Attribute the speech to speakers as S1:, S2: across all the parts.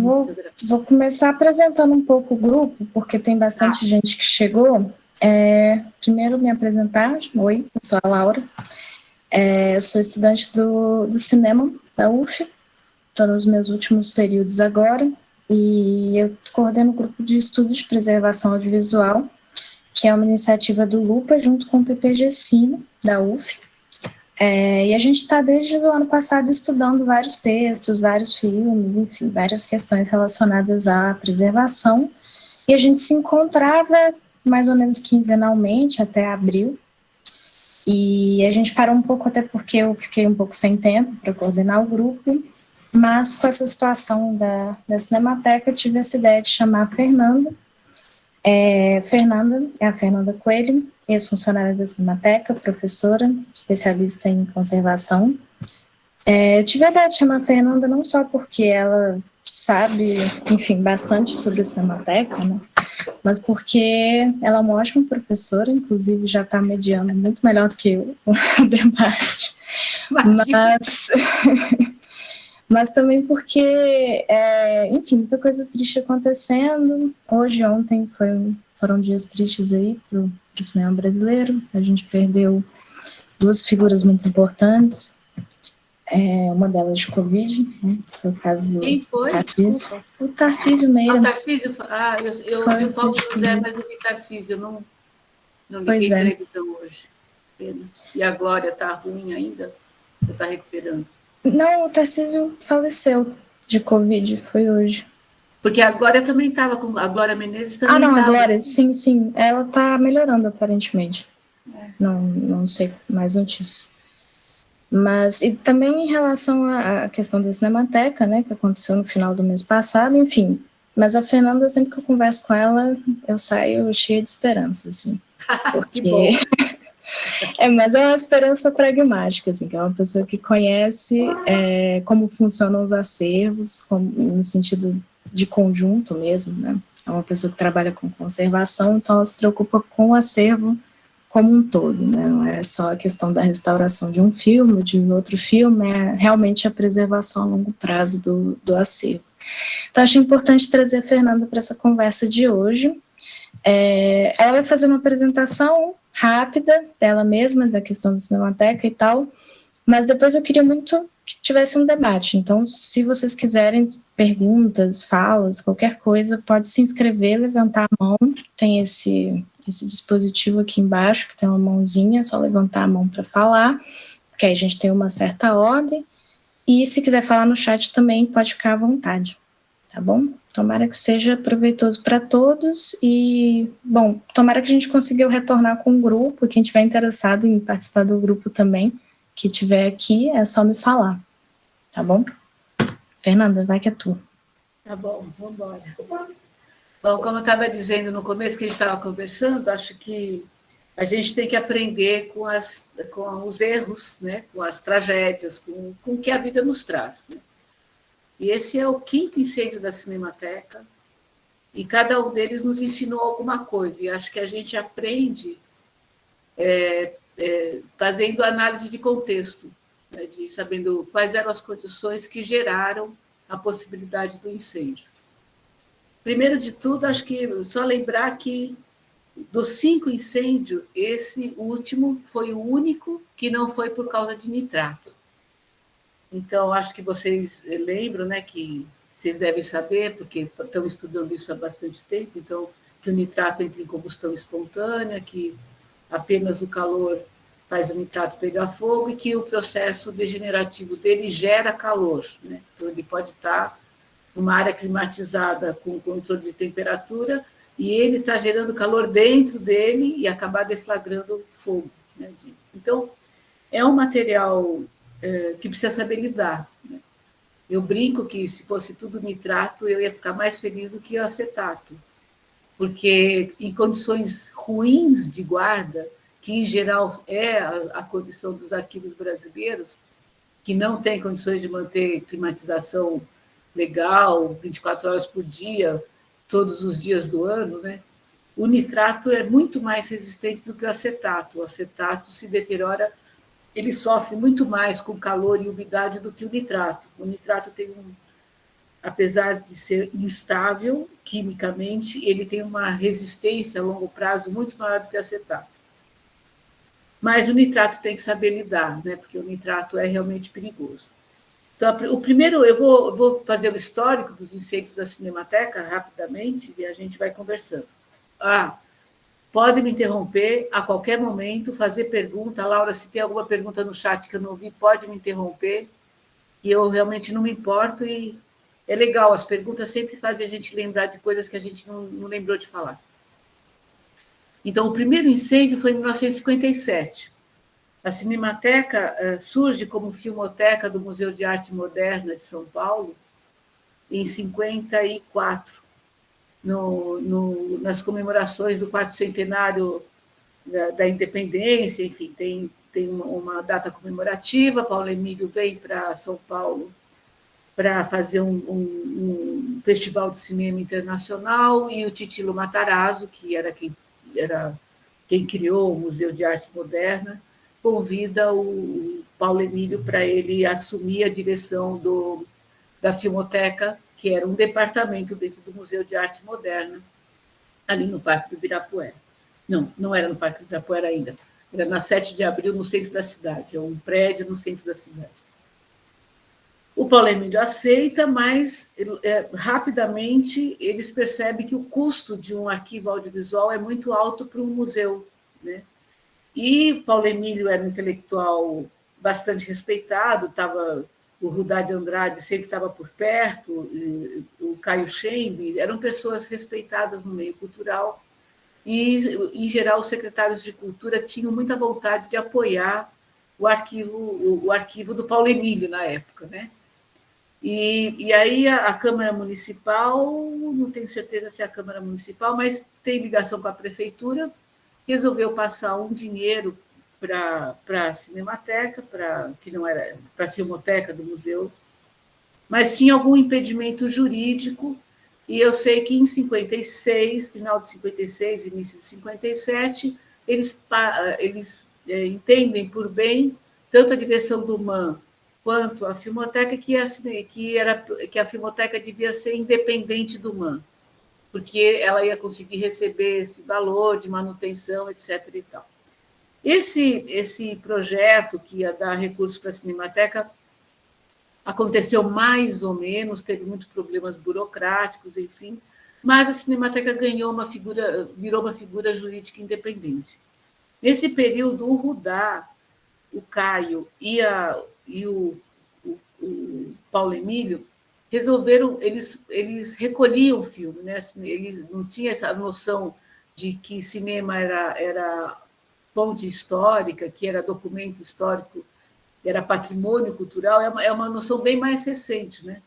S1: Vou começar apresentando um pouco o grupo, porque tem bastante gente que chegou. Primeiro, me apresentar. Oi, eu sou a Laura. Eu sou estudante do cinema da UF. Estou nos meus últimos períodos agora. E eu coordeno o grupo de estudo de preservação audiovisual, que é uma iniciativa do LUPA, junto com o PPG-Cine, da UF. E a gente está desde o ano passado estudando vários textos, vários filmes, enfim, várias questões relacionadas à preservação. E a gente se encontrava mais ou menos quinzenalmente até abril. E a gente parou um pouco até porque eu fiquei um pouco sem tempo para coordenar o grupo. Mas com essa situação da Cinemateca, eu tive essa ideia de chamar a Fernanda. Fernanda é a Fernanda Coelho, ex-funcionária da Cinemateca, professora, especialista em conservação. Eu tive a ideia de chamar a Fernanda não só porque ela sabe, enfim, bastante sobre a Cinemateca, né? Mas porque ela é uma ótima professora, inclusive já está mediando muito melhor do que eu o debate. Mas também porque, enfim, muita coisa triste acontecendo. Hoje, ontem foram dias tristes aí para o cinema brasileiro. A gente perdeu duas figuras muito importantes. Uma delas de Covid, né? Foi o caso do
S2: Quem foi?
S1: Tarcísio.
S2: Desculpa.
S1: O Tarcísio Meira.
S2: O Tarcísio? Eu vi o Paulo José, mas não vi Tarcísio. Eu não liguei televisão hoje. Pena. E a Glória está ruim ainda? Ou está recuperando?
S1: Não, o Tarcísio faleceu de Covid, foi hoje.
S2: Porque a Glória também estava com... A Glória Menezes também estava...
S1: a Glória, sim. Ela está melhorando, aparentemente. Não sei mais notícias. Mas, e também em relação à questão da Cinemateca, né, que aconteceu no final do mês passado, enfim. Mas a Fernanda, sempre que eu converso com ela, eu saio cheia de esperança, assim.
S2: Porque... Que bom.
S1: Mas é uma esperança pragmática, assim, que é uma pessoa que conhece como funcionam os acervos, no sentido de conjunto mesmo, né? É uma pessoa que trabalha com conservação, então ela se preocupa com o acervo como um todo, né? Não é só a questão da restauração de um filme, de outro filme, é realmente a preservação a longo prazo do acervo. Então, acho importante trazer a Fernanda para essa conversa de hoje. Ela vai fazer uma apresentação rápida dela mesma, da questão da Cinemateca e tal, mas depois eu queria muito que tivesse um debate. Então, se vocês quiserem perguntas, falas, qualquer coisa, pode se inscrever, levantar a mão. Tem esse dispositivo aqui embaixo, que tem uma mãozinha, é só levantar a mão para falar, porque aí a gente tem uma certa ordem. E se quiser falar no chat também, pode ficar à vontade, tá bom? Tomara que seja proveitoso para todos e, bom, tomara que a gente consiga retornar com o grupo. Quem tiver interessado em participar do grupo também, que tiver aqui, é só me falar, tá bom? Fernanda, vai que é tu.
S2: Tá bom, vamos embora. Bom, como eu estava dizendo no começo que a gente estava conversando, acho que a gente tem que aprender com os erros, né? Com as tragédias, com o que a vida nos traz, né? E esse é o 5º incêndio da Cinemateca, e cada um deles nos ensinou alguma coisa, e acho que a gente aprende fazendo análise de contexto, né, sabendo quais eram as condições que geraram a possibilidade do incêndio. Primeiro de tudo, acho que só lembrar que dos 5 incêndios, esse último foi o único que não foi por causa de nitrato. Então, acho que vocês lembram, né, que vocês devem saber, porque estão estudando isso há bastante tempo, então, que o nitrato entra em combustão espontânea, que apenas o calor faz o nitrato pegar fogo e que o processo degenerativo dele gera calor, né? Então, ele pode estar numa área climatizada com controle de temperatura e ele está gerando calor dentro dele e acabar deflagrando fogo, né? Então, é um material que precisa saber lidar, né? Eu brinco que, se fosse tudo nitrato, eu ia ficar mais feliz do que o acetato, porque em condições ruins de guarda, que em geral é a condição dos arquivos brasileiros, que não tem condições de manter climatização legal, 24 horas por dia, todos os dias do ano, né? O nitrato é muito mais resistente do que o acetato. O acetato se deteriora, ele sofre muito mais com calor e umidade do que o nitrato. O nitrato tem apesar de ser instável quimicamente, ele tem uma resistência a longo prazo muito maior do que o acetato. Mas o nitrato tem que saber lidar, né? Porque o nitrato é realmente perigoso. Então, o primeiro, eu vou fazer o histórico dos incêndios da Cinemateca rapidamente e a gente vai conversando. Pode me interromper a qualquer momento, fazer pergunta. Laura, se tem alguma pergunta no chat que eu não vi, pode me interromper. E eu realmente não me importo. E é legal, as perguntas sempre fazem a gente lembrar de coisas que a gente não lembrou de falar. Então, o primeiro incêndio foi em 1957. A Cinemateca surge como filmoteca do Museu de Arte Moderna de São Paulo em 54, nas comemorações do 4º centenário da independência, enfim, tem uma data comemorativa. Paulo Emílio vem para São Paulo para fazer um festival de cinema internacional, e o Titilo Matarazzo, que era quem criou o Museu de Arte Moderna, convida o Paulo Emílio para ele assumir a direção da Filmoteca, que era um departamento dentro do Museu de Arte Moderna, ali no Parque do Ibirapuera. Não era no Parque do Ibirapuera ainda, era na 7 de abril, no centro da cidade, é um prédio no centro da cidade. O Paulo Emílio aceita, mas rapidamente eles percebem que o custo de um arquivo audiovisual é muito alto para um museu, né? E Paulo Emílio era um intelectual bastante respeitado, o Rudá de Andrade sempre estava por perto, o Caio Schembe, eram pessoas respeitadas no meio cultural, e, em geral, os secretários de cultura tinham muita vontade de apoiar o arquivo do Paulo Emílio na época, né? E aí a Câmara Municipal, não tenho certeza se é a Câmara Municipal, mas tem ligação com a Prefeitura, resolveu passar um dinheiro para a Cinemateca, que não era para a Filmoteca do museu, mas tinha algum impedimento jurídico, e eu sei que em 56, final de 56, início de 57, eles entendem por bem, tanto a direção do MAN quanto a Filmoteca, que a Filmoteca devia ser independente do MAN, porque ela ia conseguir receber esse valor de manutenção, etc. e tal. Esse projeto, que ia dar recursos para a Cinemateca, aconteceu mais ou menos, teve muitos problemas burocráticos, enfim, mas a Cinemateca virou uma figura jurídica independente. Nesse período, o Rudá, o Caio e o Paulo Emílio resolveram, eles recolhiam o filme, né? Eles não tinham essa noção de que cinema era fonte histórica, que era documento histórico, era patrimônio cultural, é uma noção bem mais recente, né?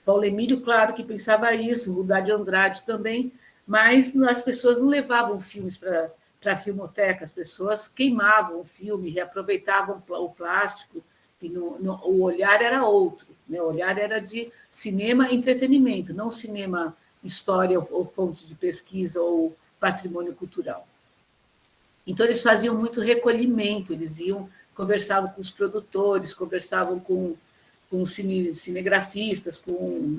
S2: Paulo Emílio, claro que pensava isso, Rudá de Andrade também, mas as pessoas não levavam filmes para a filmoteca, as pessoas queimavam o filme, reaproveitavam o plástico, e o olhar era outro, né? O olhar era de cinema e entretenimento, não cinema, história ou fonte de pesquisa ou patrimônio cultural. Então, eles faziam muito recolhimento, eles conversavam com os produtores, conversavam com os cinegrafistas, com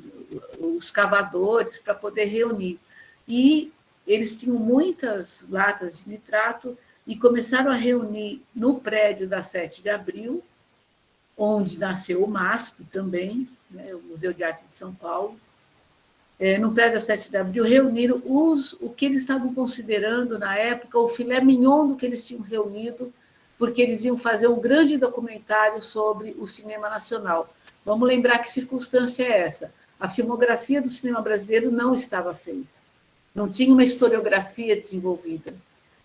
S2: os cavadores, para poder reunir. E eles tinham muitas latas de nitrato e começaram a reunir no prédio da 7 de abril, onde nasceu o MASP também, né, o Museu de Arte de São Paulo. No prédio da 7 de abril, reuniram o que eles estavam considerando, na época, o filé mignon do que eles tinham reunido, porque eles iam fazer um grande documentário sobre o cinema nacional. Vamos lembrar que circunstância é essa. A filmografia do cinema brasileiro não estava feita. Não tinha uma historiografia desenvolvida.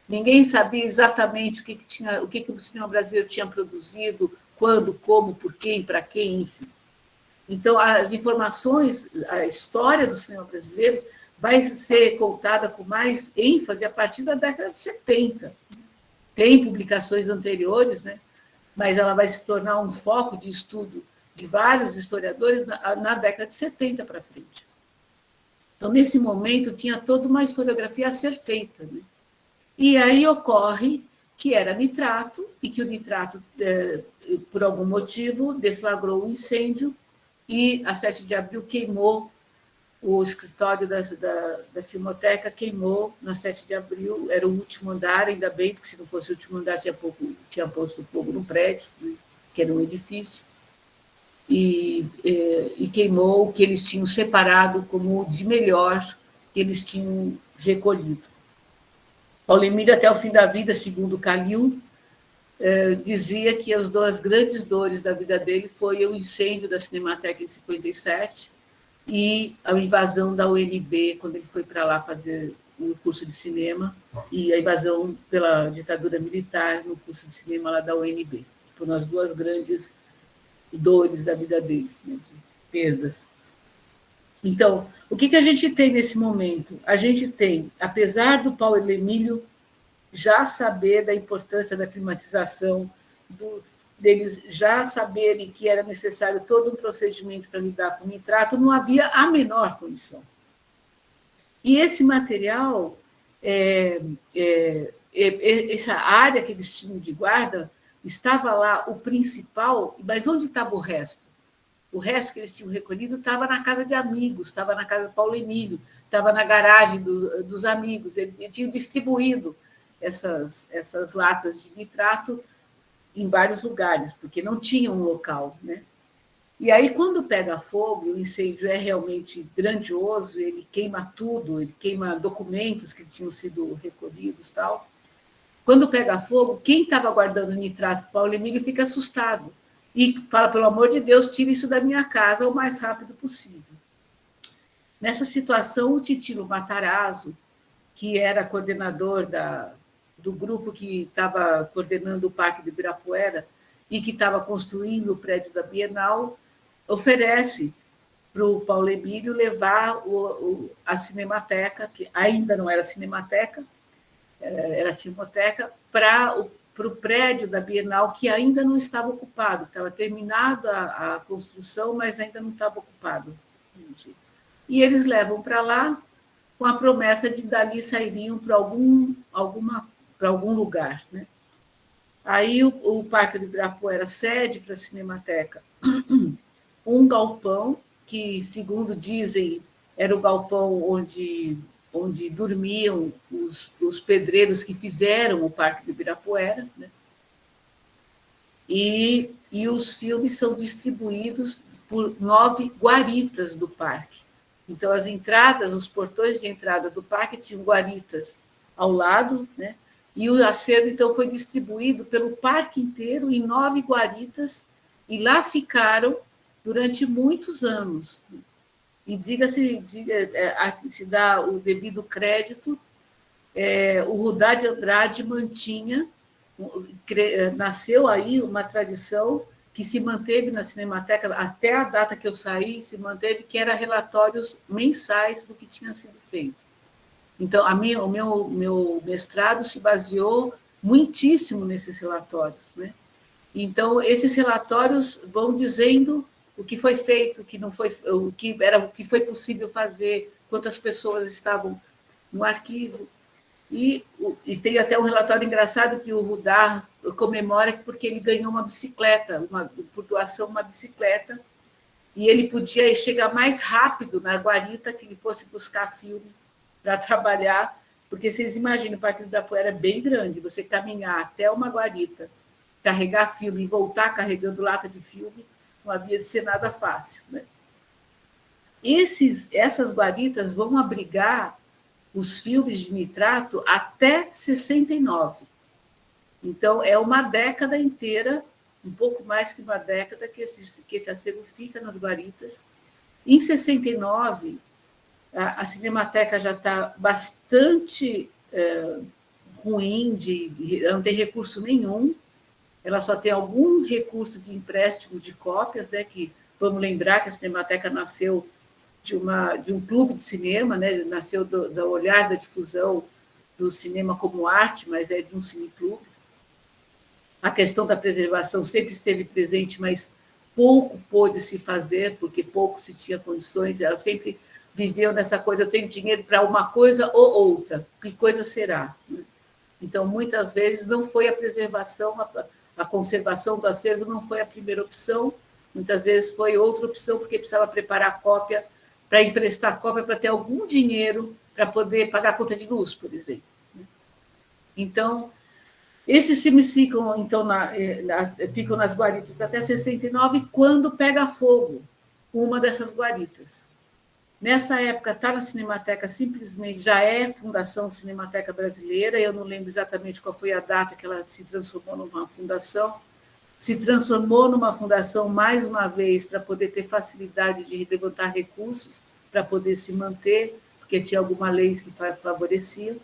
S2: Ninguém sabia exatamente o que o cinema brasileiro tinha produzido, quando, como, por quem, para quem, enfim. Então, as informações, a história do cinema brasileiro vai ser contada com mais ênfase a partir da década de 70. Tem publicações anteriores, né? Mas ela vai se tornar um foco de estudo de vários historiadores na década de 70 para frente. Então, nesse momento, tinha toda uma historiografia a ser feita, né? E aí ocorre que era nitrato, e que o nitrato, por algum motivo, deflagrou um incêndio, e a 7 de abril queimou o escritório da Filmoteca queimou na 7 de abril, era o último andar, ainda bem, porque se não fosse o último andar tinha posto fogo no prédio, né, que era um edifício, e queimou o que eles tinham separado como o de melhor que eles tinham recolhido. Paulo Emílio, até o fim da vida, segundo Calil, dizia que as duas grandes dores da vida dele foi o incêndio da Cinemateca em 57 e a invasão da UNB, quando ele foi para lá fazer o curso de cinema, e a invasão pela ditadura militar no curso de cinema lá da UNB. Foram as duas grandes dores da vida dele, né, de perdas. Então, o que a gente tem nesse momento? A gente tem, apesar do Paulo Emílio já saber da importância da climatização, deles já saberem que era necessário todo um procedimento para lidar com o nitrato, não havia a menor condição. E esse material, essa área que eles tinham de guarda, estava lá o principal, mas onde estava o resto? O resto que eles tinham recolhido estava na casa de amigos, estava na casa do Paulo Emílio, estava na garagem dos amigos, eles tinham distribuído essas latas de nitrato em vários lugares, porque não tinha um local, né? E aí, quando pega fogo, o incêndio é realmente grandioso, ele queima tudo, ele queima documentos que tinham sido recolhidos e tal. Quando pega fogo, quem estava guardando nitrato, Paulo Emílio, fica assustado e fala, pelo amor de Deus, tire isso da minha casa o mais rápido possível. Nessa situação, o Titilo Matarazzo, que era coordenador do grupo que estava coordenando o Parque do Ibirapuera e que estava construindo o prédio da Bienal, oferece para o Paulo Emílio levar a Cinemateca, que ainda não era Cinemateca, era Filmoteca, para o prédio da Bienal, que ainda não estava ocupado, estava terminada a construção, mas ainda não estava ocupado. E eles levam para lá com a promessa de dali sairiam para algum lugar, né? Aí o Parque do Ibirapuera cede para a Cinemateca um galpão, que, segundo dizem, era o galpão onde dormiam os pedreiros que fizeram o Parque do Ibirapuera, né? E os filmes são distribuídos por 9 guaritas do parque. Então, as entradas, os portões de entrada do parque tinham guaritas ao lado, né? E o acervo, então, foi distribuído pelo parque inteiro em 9 guaritas, e lá ficaram durante muitos anos. E se dá o devido crédito, o Rudá de Andrade mantinha, nasceu aí uma tradição que se manteve na Cinemateca, até a data que eu saí, se manteve, que era relatórios mensais do que tinha sido feito. Então, o meu mestrado se baseou muitíssimo nesses relatórios, né? Então, esses relatórios vão dizendo o que foi feito, o que não foi, o que foi possível fazer, quantas pessoas estavam no arquivo. E tem até um relatório engraçado que o Rudá comemora porque ele ganhou uma bicicleta, por doação, uma bicicleta, e ele podia chegar mais rápido na guarita que ele fosse buscar filme para trabalhar, porque vocês imaginam, o Parque do Ibirapuera é bem grande, você caminhar até uma guarita, carregar filme e voltar carregando lata de filme, não havia de ser nada fácil, né? Essas guaritas vão abrigar os filmes de nitrato até 69. Então, é uma década inteira, um pouco mais que uma década, que esse acervo fica nas guaritas. Em 69, a Cinemateca já está bastante ruim, ela não tem recurso nenhum, ela só tem algum recurso de empréstimo de cópias, né, que vamos lembrar que a Cinemateca nasceu de um clube de cinema, né, nasceu do olhar da difusão do cinema como arte, mas é de um cineclube. A questão da preservação sempre esteve presente, mas pouco pôde se fazer, porque pouco se tinha condições, ela sempre viveu nessa coisa, eu tenho dinheiro para uma coisa ou outra, que coisa será? Então, muitas vezes, não foi a preservação, a conservação do acervo não foi a primeira opção, muitas vezes foi outra opção, porque precisava preparar a cópia para emprestar cópia, para ter algum dinheiro para poder pagar a conta de luz, por exemplo. Então, esses filmes ficam, então, ficam nas guaritas até 69, quando pega fogo uma dessas guaritas. Nessa época, está na Cinemateca, simplesmente já é Fundação Cinemateca Brasileira, eu não lembro exatamente qual foi a data que ela se transformou numa fundação, mais uma vez para poder ter facilidade de levantar recursos, para poder se manter, porque tinha alguma lei que favorecia.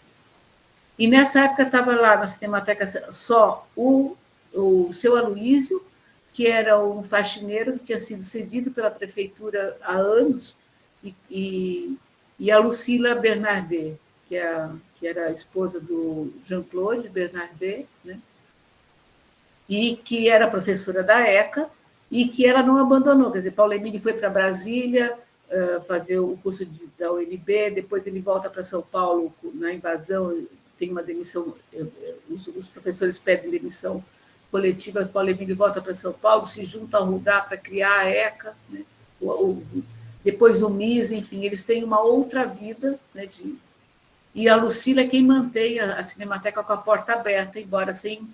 S2: E nessa época estava lá na Cinemateca só o seu Aloísio, que era um faxineiro que tinha sido cedido pela prefeitura há anos, e a Lucila Bernardet, que era a esposa do Jean-Claude Bernardet, né? E que era professora da ECA, e que ela não abandonou. Quer dizer, Paulo Emílio foi para Brasília fazer o curso da UNB, depois ele volta para São Paulo na invasão, tem uma demissão, os professores pedem demissão coletiva, Paulo Emílio volta para São Paulo, se junta ao Rudá para criar a ECA, né? Depois o MIS, enfim, eles têm uma outra vida, né, e a Lucila é quem mantém a Cinemateca com a porta aberta, embora sem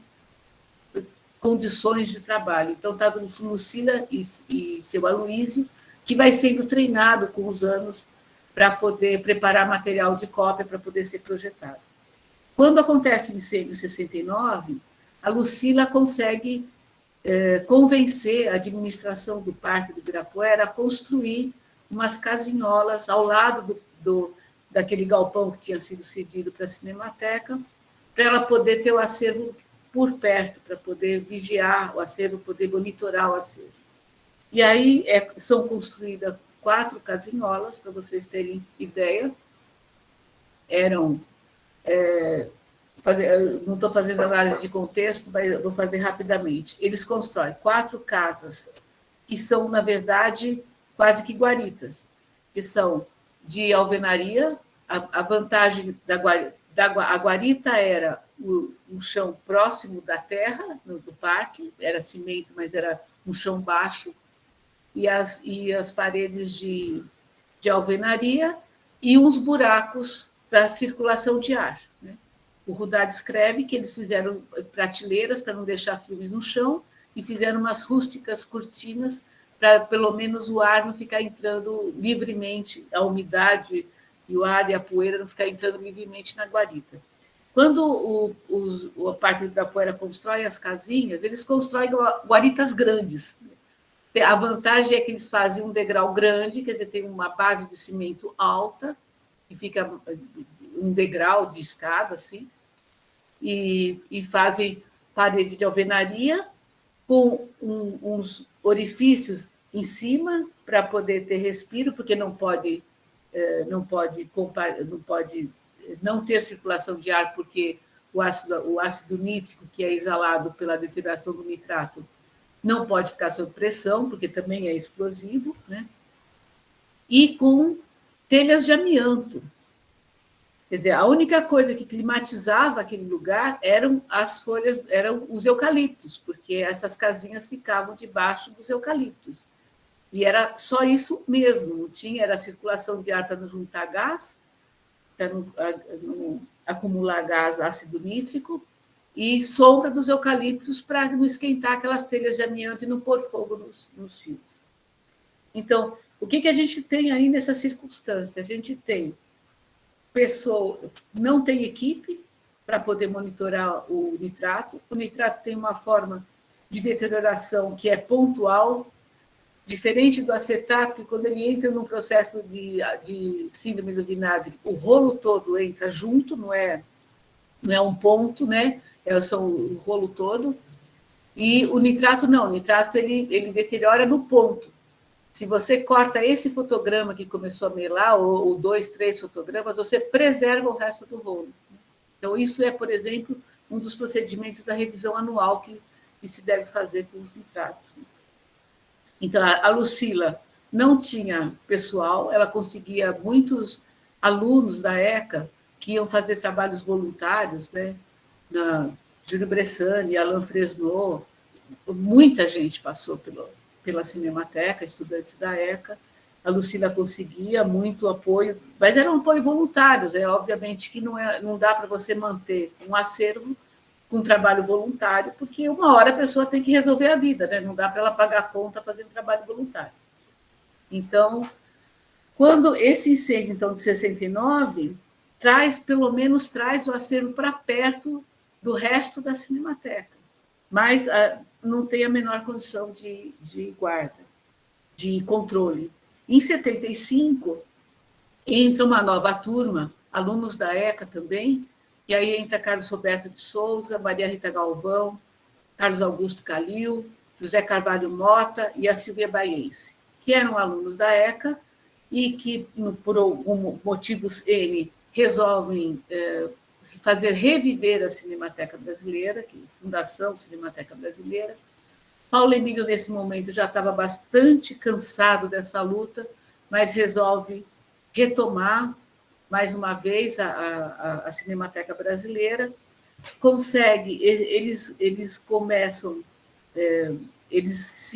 S2: condições de trabalho. Então, está Lucila e seu Aloísio, que vai sendo treinado com os anos para poder preparar material de cópia para poder ser projetado. Quando acontece o incêndio em 69, a Lucila consegue convencer a administração do Parque do Ibirapuera a construir umas casinholas ao lado daquele galpão que tinha sido cedido para a Cinemateca, para ela poder ter o acervo por perto, para poder vigiar o acervo, poder monitorar o acervo. E aí são construídas 4 casinholas, para vocês terem ideia. Eram... não estou fazendo análise de contexto, mas eu vou fazer rapidamente. Eles constroem 4 casas, que são, na verdade, quase que guaritas, que são de alvenaria. A vantagem a guarita era um chão próximo da terra, do parque, era cimento, mas era um chão baixo, e as paredes de alvenaria e uns buracos para circulação de ar, né? O Rudá descreve que eles fizeram prateleiras para não deixar filmes no chão e fizeram umas rústicas cortinas para, pelo menos, o ar não ficar entrando livremente, a umidade e o ar e a poeira não ficar entrando livremente na guarita. Quando o Parque do Ibirapuera constrói as casinhas, eles constroem guaritas grandes. A vantagem é que eles fazem um degrau grande, quer dizer, tem uma base de cimento alta, que fica um degrau de escada, assim, e fazem parede de alvenaria com uns orifícios em cima para poder ter respiro, porque não pode não ter circulação de ar, porque o ácido nítrico, que é exalado pela deterioração do nitrato, não pode ficar sob pressão, porque também é explosivo, né? E com telhas de amianto. Quer dizer, a única coisa que climatizava aquele lugar eram os eucaliptos, porque essas casinhas ficavam debaixo dos eucaliptos. E era só isso mesmo, não tinha, era circulação de ar para não juntar gás, para não acumular gás ácido nítrico, e sombra dos eucaliptos para não esquentar aquelas telhas de amianto e não pôr fogo nos fios. Então, o que a gente tem aí nessa circunstância? A gente tem não tem equipe para poder monitorar o nitrato tem uma forma de deterioração que é pontual, diferente do acetato, que quando ele entra num processo de síndrome do vinagre, o rolo todo entra junto, não é um ponto, né? Só o rolo todo. E o nitrato não, o nitrato ele deteriora no ponto. Se você corta esse fotograma que começou a melar, ou 2, 3 fotogramas, você preserva o resto do rolo. Então, isso é, por exemplo, um dos procedimentos da revisão anual que se deve fazer com os nitratos. Então, a Lucila não tinha pessoal, ela conseguia muitos alunos da ECA que iam fazer trabalhos voluntários, né? Júlio Bressani, Alain Fresnot, muita gente passou pela Cinemateca, estudantes da ECA, a Lucila conseguia muito apoio, mas era um apoio voluntário, obviamente que não dá para você manter um acervo com trabalho voluntário, porque uma hora a pessoa tem que resolver a vida, né? Não dá para ela pagar a conta fazendo trabalho voluntário. Então, quando esse incêndio então, de 69 pelo menos traz o acervo para perto do resto da Cinemateca, mas não tem a menor condição de guarda, de controle. Em 75, entra uma nova turma, alunos da ECA também, e aí entra Carlos Roberto de Souza, Maria Rita Galvão, Carlos Augusto Calil, José Carvalho Mota e a Silvia Baiense, que eram alunos da ECA e que, por algum motivos N, resolvem fazer reviver a Cinemateca Brasileira, que é a Fundação Cinemateca Brasileira. Paulo Emílio, nesse momento, já estava bastante cansado dessa luta, mas resolve retomar, mais uma vez, a Cinemateca Brasileira. Consegue, eles começam, eles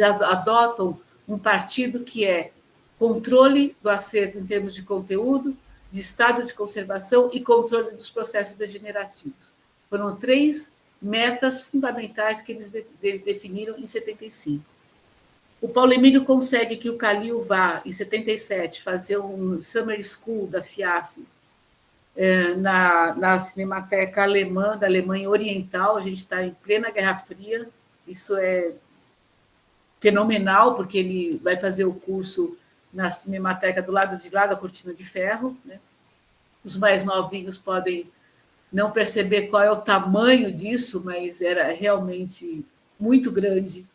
S2: adotam um partido que é controle do acervo em termos de conteúdo, de estado de conservação e controle dos processos degenerativos. Foram 3 metas fundamentais que eles definiram em 75. O Paulo Emílio consegue que o Calil vá, em 77, fazer um Summer School da FIAF na Cinemateca Alemã, da Alemanha Oriental. A gente está em plena Guerra Fria, isso é fenomenal, porque ele vai fazer o curso na Cinemateca do lado de lá da Cortina de Ferro, né? Os mais novinhos podem não perceber qual é o tamanho disso, mas era realmente muito grande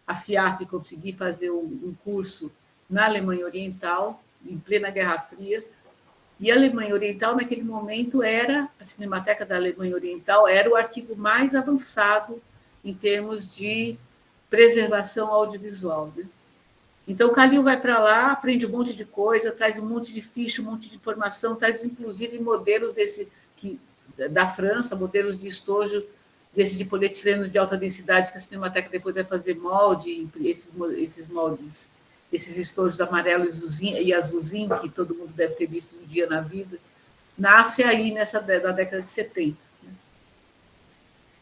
S2: a FIAF conseguir fazer um curso na Alemanha Oriental, em plena Guerra Fria. E a Alemanha Oriental, naquele momento, a Cinemateca da Alemanha Oriental era o arquivo mais avançado em termos de preservação audiovisual, né? Então, o Calil vai para lá, aprende um monte de coisa, traz um monte de ficha, um monte de informação, traz, inclusive, modelos da França, modelos de estojo, desse de polietileno de alta densidade, que a Cinemateca depois vai fazer molde, esses moldes, esses estojos amarelos e azulzinho, que todo mundo deve ter visto um dia na vida, nasce aí na década de 70.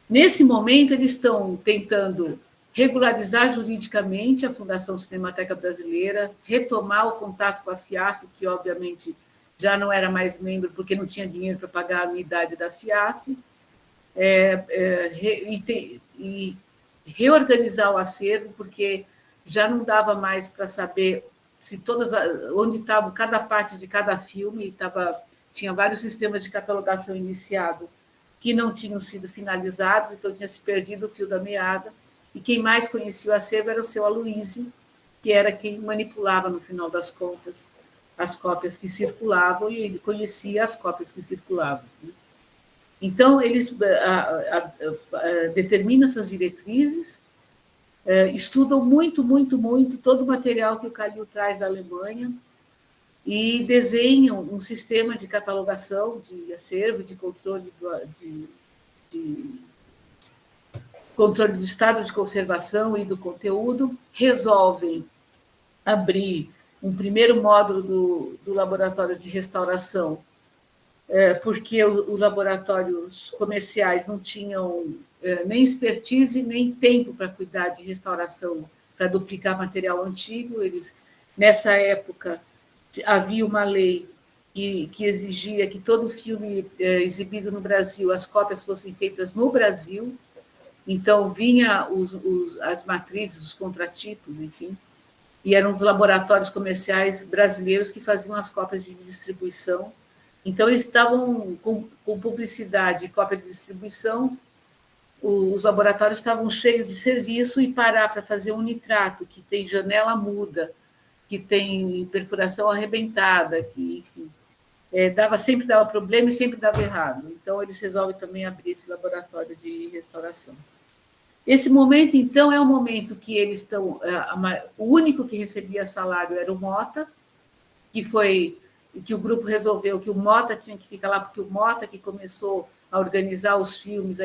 S2: Nesse momento, eles estão tentando regularizar juridicamente a Fundação Cinemateca Brasileira, retomar o contato com a FIAF, que, obviamente, já não era mais membro, porque não tinha dinheiro para pagar a anuidade da FIAF, e reorganizar o acervo, porque já não dava mais para saber onde estava cada parte de cada filme, tinha vários sistemas de catalogação iniciado que não tinham sido finalizados, então tinha se perdido o fio da meada, e quem mais conhecia o acervo era o seu Aloísio, que era quem manipulava, no final das contas, as cópias que circulavam, e ele conhecia as cópias que circulavam. Então, eles determinam essas diretrizes, estudam muito, muito, muito todo o material que o Calil traz da Alemanha e desenham um sistema de catalogação, de acervo, de controle controle do estado de conservação e do conteúdo, resolvem abrir um primeiro módulo do laboratório de restauração, porque os laboratórios comerciais não tinham nem expertise, nem tempo para cuidar de restauração, para duplicar material antigo. Nessa época, havia uma lei que exigia que todo filme exibido no Brasil, as cópias fossem feitas no Brasil. Então, vinha as matrizes, os contratipos, enfim, e eram os laboratórios comerciais brasileiros que faziam as cópias de distribuição. Então, eles estavam com publicidade e cópia de distribuição, os laboratórios estavam cheios de serviço, e parar para fazer um nitrato, que tem janela muda, que tem perfuração arrebentada, que, enfim, sempre dava problema e sempre dava errado. Então, eles resolvem também abrir esse laboratório de restauração. Esse momento, então, é o momento que eles estão... O único que recebia salário era o Mota, que o grupo resolveu que o Mota tinha que ficar lá, porque o Mota que começou a organizar os filmes,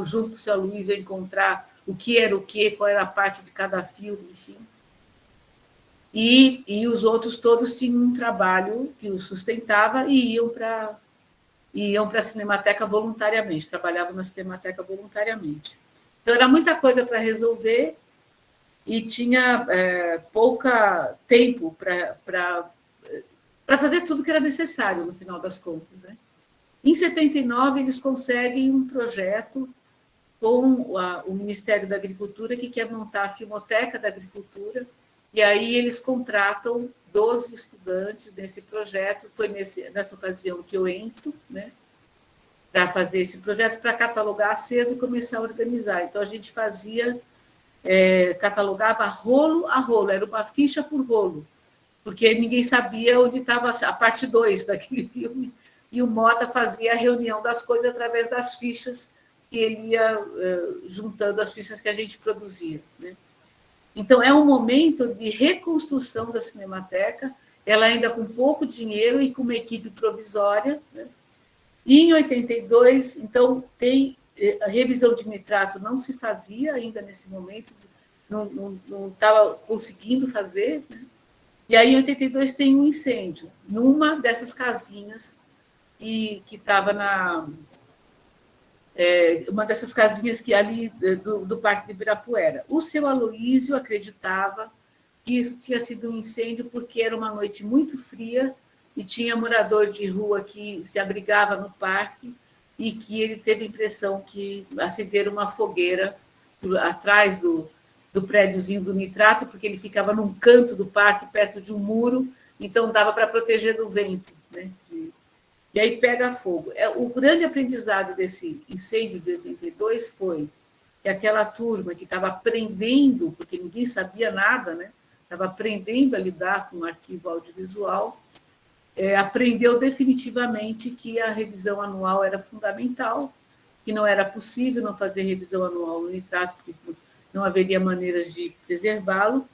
S2: junto com o seu Luiz, a encontrar o que era o quê, qual era a parte de cada filme, enfim. e os outros todos tinham um trabalho que os sustentava e iam para a Cinemateca voluntariamente, trabalhavam na Cinemateca voluntariamente. Então, era muita coisa para resolver e tinha pouco tempo para fazer tudo que era necessário, no final das contas, né? Em 79, eles conseguem um projeto com o Ministério da Agricultura, que quer montar a Filmoteca da Agricultura, e aí eles contratam 12 estudantes nesse projeto. Foi nessa ocasião que eu entro, né, para fazer esse projeto, para catalogar acervo e começar a organizar. Então, a gente catalogava rolo a rolo, era uma ficha por rolo, porque ninguém sabia onde estava a parte 2 daquele filme, e o Mota fazia a reunião das coisas através das fichas, que ele ia juntando as fichas que a gente produzia, né? Então, é um momento de reconstrução da Cinemateca, ela ainda com pouco dinheiro e com uma equipe provisória, né? E em 82, então, a revisão de nitrato não se fazia ainda nesse momento, não estava conseguindo fazer, né? E aí, em 82, tem um incêndio numa dessas casinhas que estava uma dessas casinhas que ali do Parque de Ibirapuera. O seu Aloísio acreditava que isso tinha sido um incêndio porque era uma noite muito fria e tinha morador de rua que se abrigava no parque e que ele teve a impressão que acenderam uma fogueira atrás do prédiozinho do nitrato, porque ele ficava num canto do parque, perto de um muro, então dava para proteger do vento, né? E aí pega fogo. O grande aprendizado desse incêndio de 82 foi que aquela turma que estava aprendendo, porque ninguém sabia nada, né? Estava aprendendo a lidar com o arquivo audiovisual, aprendeu definitivamente que a revisão anual era fundamental, que não era possível não fazer revisão anual no nitrato, porque não haveria maneiras de preservá-lo,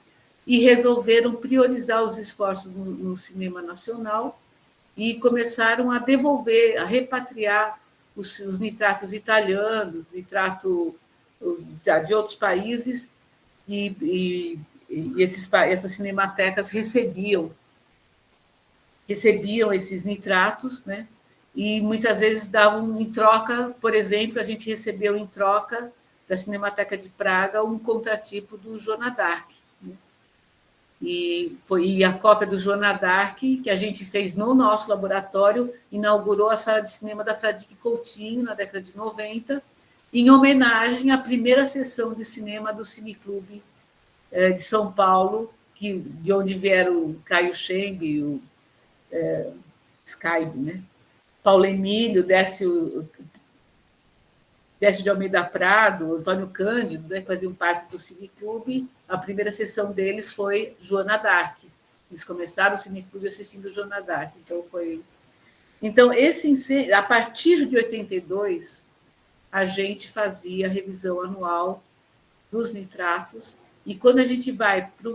S2: e resolveram priorizar os esforços no cinema nacional e começaram a devolver, a repatriar os nitratos italianos, nitrato de outros países, e essas cinematecas recebiam esses nitratos, né? E muitas vezes davam em troca, por exemplo, a gente recebeu em troca da Cinemateca de Praga um contratipo do Joana d'Arc, né? E a cópia do Joana d'Arc, que a gente fez no nosso laboratório, inaugurou a sala de cinema da Fradique Coutinho, na década de 90, em homenagem à primeira sessão de cinema do Cineclube de São Paulo, de onde vieram o Caio Scheng, o Skype, né? Paulo Emílio, Décio de Almeida Prado, Antônio Cândido, né, faziam parte do Cineclube. A primeira sessão deles foi Joana d'Arc. Eles começaram o Cineclube assistindo Joana d'Arc. Então, a partir de 82, a gente fazia a revisão anual dos nitratos, e quando a gente vai para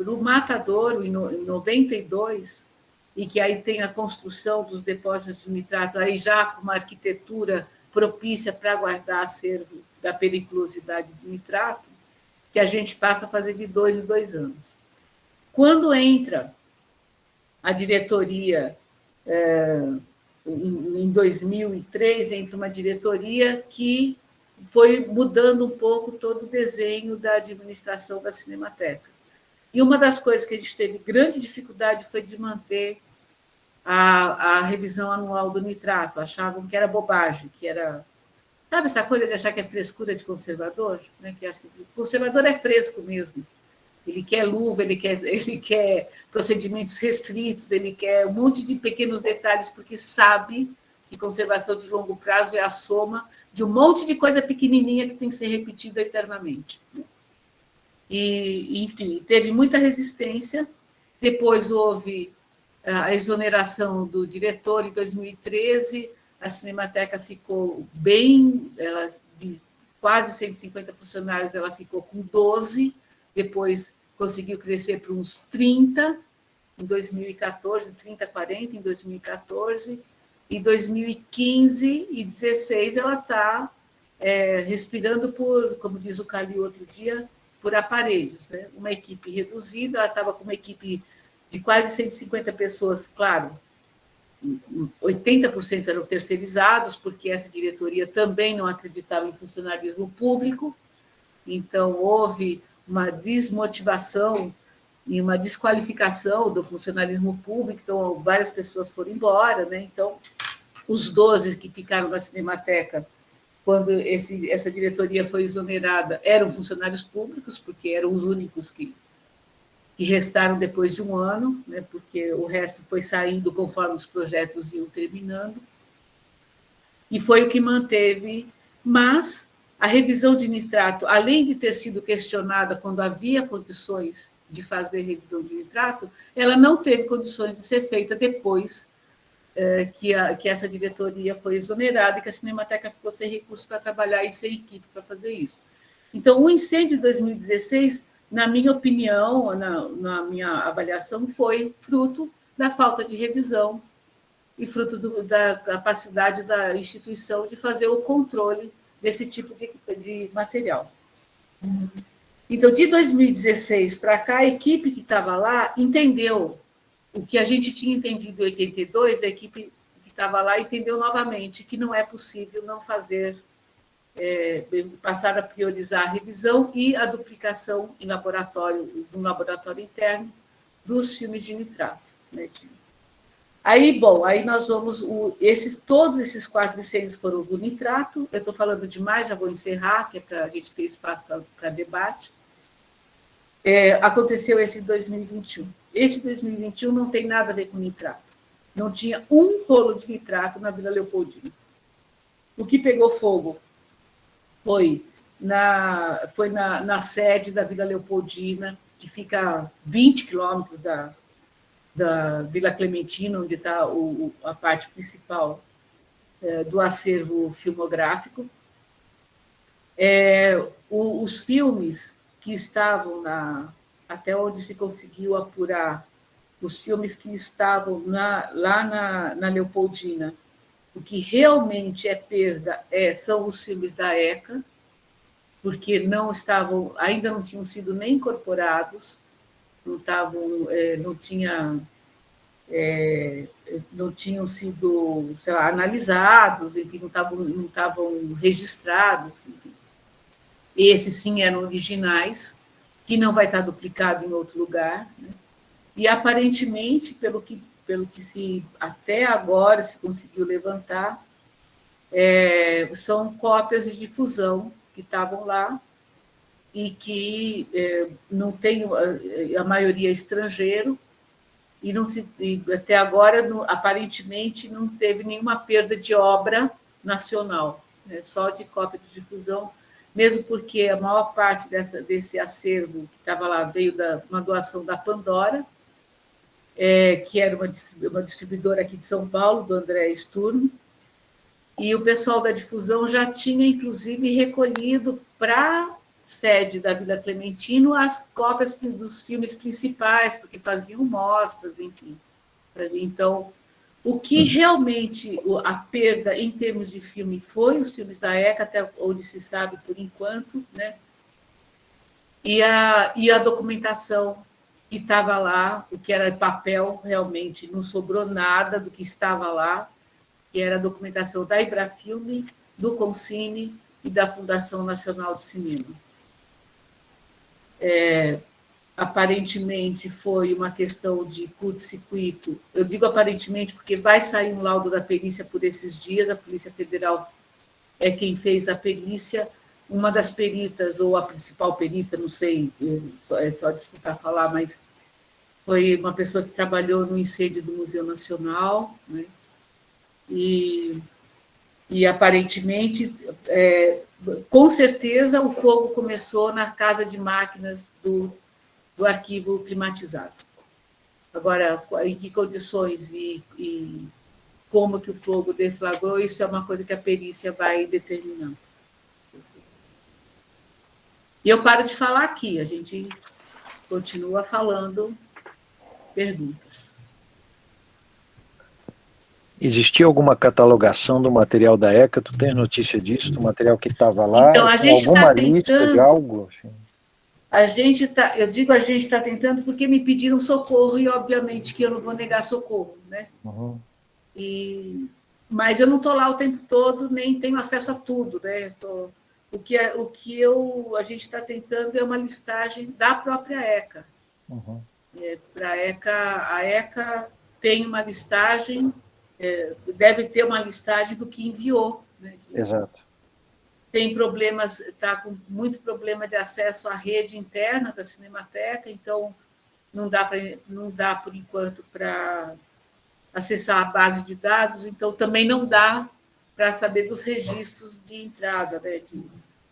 S2: o Matadouro, em 92, e que aí tem a construção dos depósitos de nitrato, aí já com uma arquitetura propícia para guardar acervo da periculosidade do nitrato, que a gente passa a fazer de 2 em 2 anos. Quando entra a diretoria, em 2003, entra uma diretoria que foi mudando um pouco todo o desenho da administração da Cinemateca. E uma das coisas que a gente teve grande dificuldade foi de manter a revisão anual do nitrato. Achavam que era bobagem, que era... Sabe essa coisa de achar que é frescura de conservador? Né? Que acha que o conservador é fresco mesmo. Ele quer luva, ele quer procedimentos restritos, ele quer um monte de pequenos detalhes, porque sabe que conservação de longo prazo é a soma de um monte de coisa pequenininha que tem que ser repetida eternamente. E, enfim, teve muita resistência. Depois houve a exoneração do diretor em 2013, a Cinemateca ficou bem, de quase 150 funcionários, ela ficou com 12, depois conseguiu crescer para uns 30 em 2014, 30, 40 em 2014, e 2015 e 2016 ela está respirando por, como diz o Cali outro dia, por aparelhos, né? Uma equipe reduzida, ela estava com uma equipe de quase 150 pessoas, claro, 80% eram terceirizados, porque essa diretoria também não acreditava em funcionalismo público, então houve uma desmotivação e uma desqualificação do funcionalismo público, então várias pessoas foram embora, né? Então, os 12 que ficaram na Cinemateca, quando essa diretoria foi exonerada, eram funcionários públicos, porque eram os únicos que restaram depois de um ano, né, porque o resto foi saindo conforme os projetos iam terminando, e foi o que manteve. Mas a revisão de nitrato, além de ter sido questionada quando havia condições de fazer revisão de nitrato, ela não teve condições de ser feita depois que essa diretoria foi exonerada e que a Cinemateca ficou sem recursos para trabalhar e sem equipe para fazer isso. Então, o incêndio de 2016, na minha opinião, na minha avaliação, foi fruto da falta de revisão e fruto da capacidade da instituição de fazer o controle desse tipo de material. Então, de 2016 para cá, a equipe que estava lá entendeu o que a gente tinha entendido em 82, a equipe que estava lá entendeu novamente que não é possível não fazer, passar a priorizar a revisão e a duplicação em laboratório, no laboratório interno, dos filmes de nitrato. Né? Aí, bom, aí nós vamos, todos esses 4 incêndios foram do nitrato, eu estou falando demais, já vou encerrar, que é para a gente ter espaço para debate. Aconteceu esse em 2021. Esse 2021 não tem nada a ver com nitrato. Não tinha um rolo de nitrato na Vila Leopoldina. O que pegou fogo foi na sede da Vila Leopoldina, que fica a 20 quilômetros da Vila Clementina, onde está a parte principal do acervo filmográfico. Os filmes que estavam até onde se conseguiu apurar, os filmes que estavam lá na Leopoldina, o que realmente é perda são os filmes da ECA, porque ainda não tinham sido nem incorporados, não tinham sido, sei lá, analisados, enfim, não estavam registrados, enfim. Esses, sim, eram originais, que não vai estar duplicado em outro lugar, né? E, aparentemente, pelo que até agora se conseguiu levantar, são cópias de difusão que estavam lá e que não tem, a maioria é estrangeiro, e até agora, aparentemente, não teve nenhuma perda de obra nacional, né? Só de cópia de difusão, mesmo porque a maior parte desse acervo que estava lá veio uma doação da Pandora, que era uma distribuidora aqui de São Paulo, do André Sturm, e o pessoal da difusão já tinha, inclusive, recolhido para a sede da Vila Clementino as cópias dos filmes principais, porque faziam mostras, enfim. Então, o que realmente a perda em termos de filme foi os filmes da ECA, até onde se sabe por enquanto, né? E a documentação que estava lá, o que era papel, realmente não sobrou nada do que estava lá, que era a documentação da Ibrafilme, do Concine e da Fundação Nacional de Cinema. Aparentemente foi uma questão de curto-circuito. Eu digo aparentemente porque vai sair um laudo da perícia por esses dias, a Polícia Federal é quem fez a perícia, uma das peritas, ou a principal perita, não sei, é só desculpar falar, mas foi uma pessoa que trabalhou no incêndio do Museu Nacional, né? E aparentemente, com certeza, o fogo começou na casa de máquinas do arquivo climatizado. Agora, em que condições e como que o fogo deflagrou, isso é uma coisa que a perícia vai determinar. E eu paro de falar aqui, a gente continua falando perguntas.
S3: Existia alguma catalogação do material da ECA? Tu tens notícia disso, do material que estava lá?
S2: Então, a gente
S3: alguma
S2: tá
S3: lista de algo? Assim?
S2: eu digo a gente está tentando porque me pediram socorro e, obviamente, que eu não vou negar socorro, né?
S3: Uhum.
S2: Mas eu não estou lá o tempo todo, nem tenho acesso a tudo, né? O que a gente está tentando é uma listagem da própria ECA.
S3: Uhum.
S2: A ECA tem uma listagem, deve ter uma listagem do que enviou, né?
S3: Exato.
S2: Tem problemas, está com muito problema de acesso à rede interna da Cinemateca, então não dá por enquanto para acessar a base de dados, então também não dá para saber dos registros de entrada, né?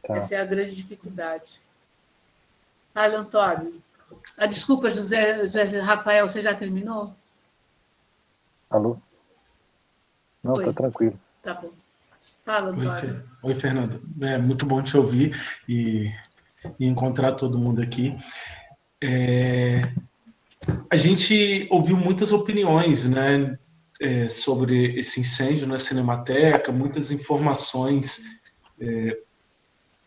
S3: Tá.
S2: Essa é a grande dificuldade. Fala, Antônio. Desculpa, José Rafael, você já terminou?
S3: Alô? Não,
S2: Oi.
S3: tá tranquilo.
S2: Tá bom. Fala, Antônio.
S4: Oi, Fernanda. É muito bom te ouvir e encontrar todo mundo aqui. A gente ouviu muitas opiniões, né, sobre esse incêndio na Cinemateca, muitas informações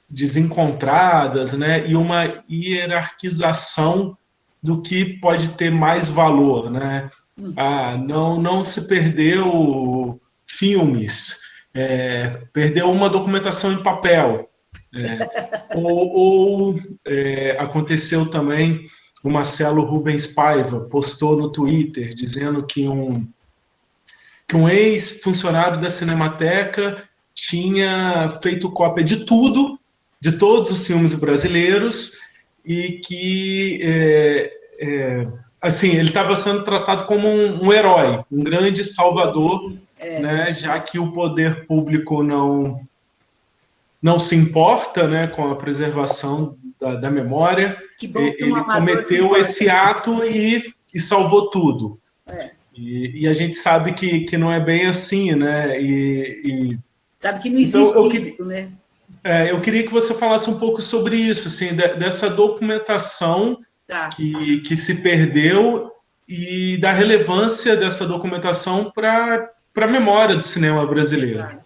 S4: desencontradas, né, e uma hierarquização do que pode ter mais valor, né? Não se perdeu filmes, perdeu uma documentação em papel, aconteceu também. O Marcelo Rubens Paiva postou no Twitter dizendo que um ex-funcionário da Cinemateca tinha feito cópia de tudo, de todos os filmes brasileiros, e que assim, ele estava sendo tratado como um herói, um grande salvador, né, já que o poder público não se importa, né, com a preservação da memória.
S2: Que bom que
S4: ele cometeu esse ato e salvou tudo. E a gente sabe que não é bem assim, né?
S2: Sabe que não existe isso, né?
S4: Eu queria que você falasse um pouco sobre isso, assim, dessa documentação que se perdeu e da relevância dessa documentação para a memória do cinema brasileiro.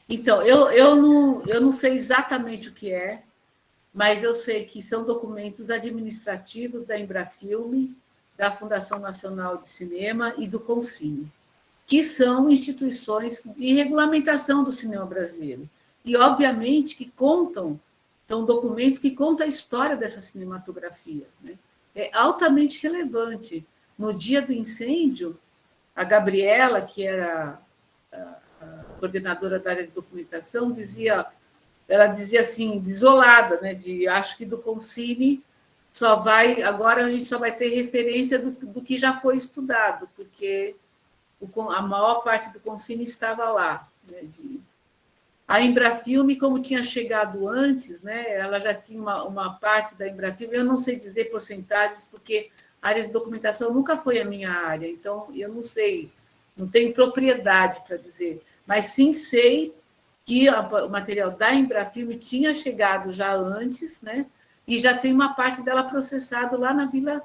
S2: Então, eu não sei exatamente o que é, mas eu sei que são documentos administrativos da Embrafilme, da Fundação Nacional de Cinema e do Concine, que são instituições de regulamentação do cinema brasileiro. E, obviamente, são documentos que contam a história dessa cinematografia, né? É altamente relevante. No dia do incêndio, a Gabriela, que era a coordenadora da área de documentação, ela dizia assim, desolada, né, acho que do Concine agora a gente só vai ter referência do que já foi estudado, porque a maior parte do Concine estava lá, né, a Embrafilme, como tinha chegado antes, né, ela já tinha uma parte da Embrafilme, eu não sei dizer porcentagens, porque a área de documentação nunca foi a minha área, então eu não sei, não tenho propriedade para dizer, mas sim sei que o material da Embrafilme tinha chegado já antes, né, e já tem uma parte dela processada lá na Vila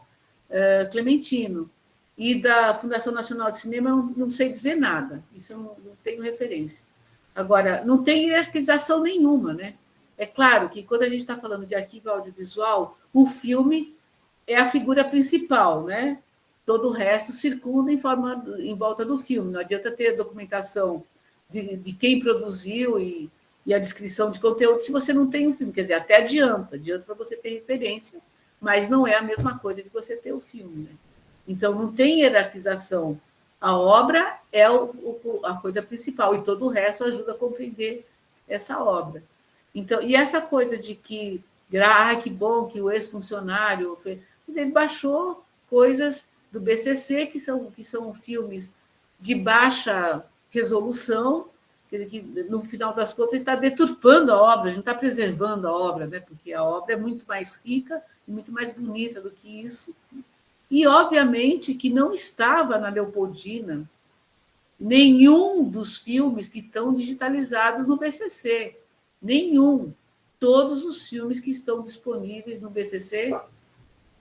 S2: Clementino. E da Fundação Nacional de Cinema, eu não sei dizer nada, isso eu não tenho referência. Agora, não tem hierarquização nenhuma, né? É claro que quando a gente está falando de arquivo audiovisual, o filme é a figura principal, né? Todo o resto circunda em volta do filme. Não adianta ter documentação de quem produziu e a descrição de conteúdo se você não tem o filme. Quer dizer, até adianta para você ter referência, mas não é a mesma coisa de você ter o filme, né? Então, não tem hierarquização. A obra é a coisa principal e todo o resto ajuda a compreender essa obra. Então, e essa coisa de que bom que o ex-funcionário ele baixou coisas do BCC que são filmes de baixa resolução, que no final das contas ele está deturpando a obra, não está preservando a obra, né? Porque a obra é muito mais rica e muito mais bonita do que isso. E, obviamente, que não estava na Leopoldina nenhum dos filmes que estão digitalizados no BCC. Nenhum. Todos os filmes que estão disponíveis no BCC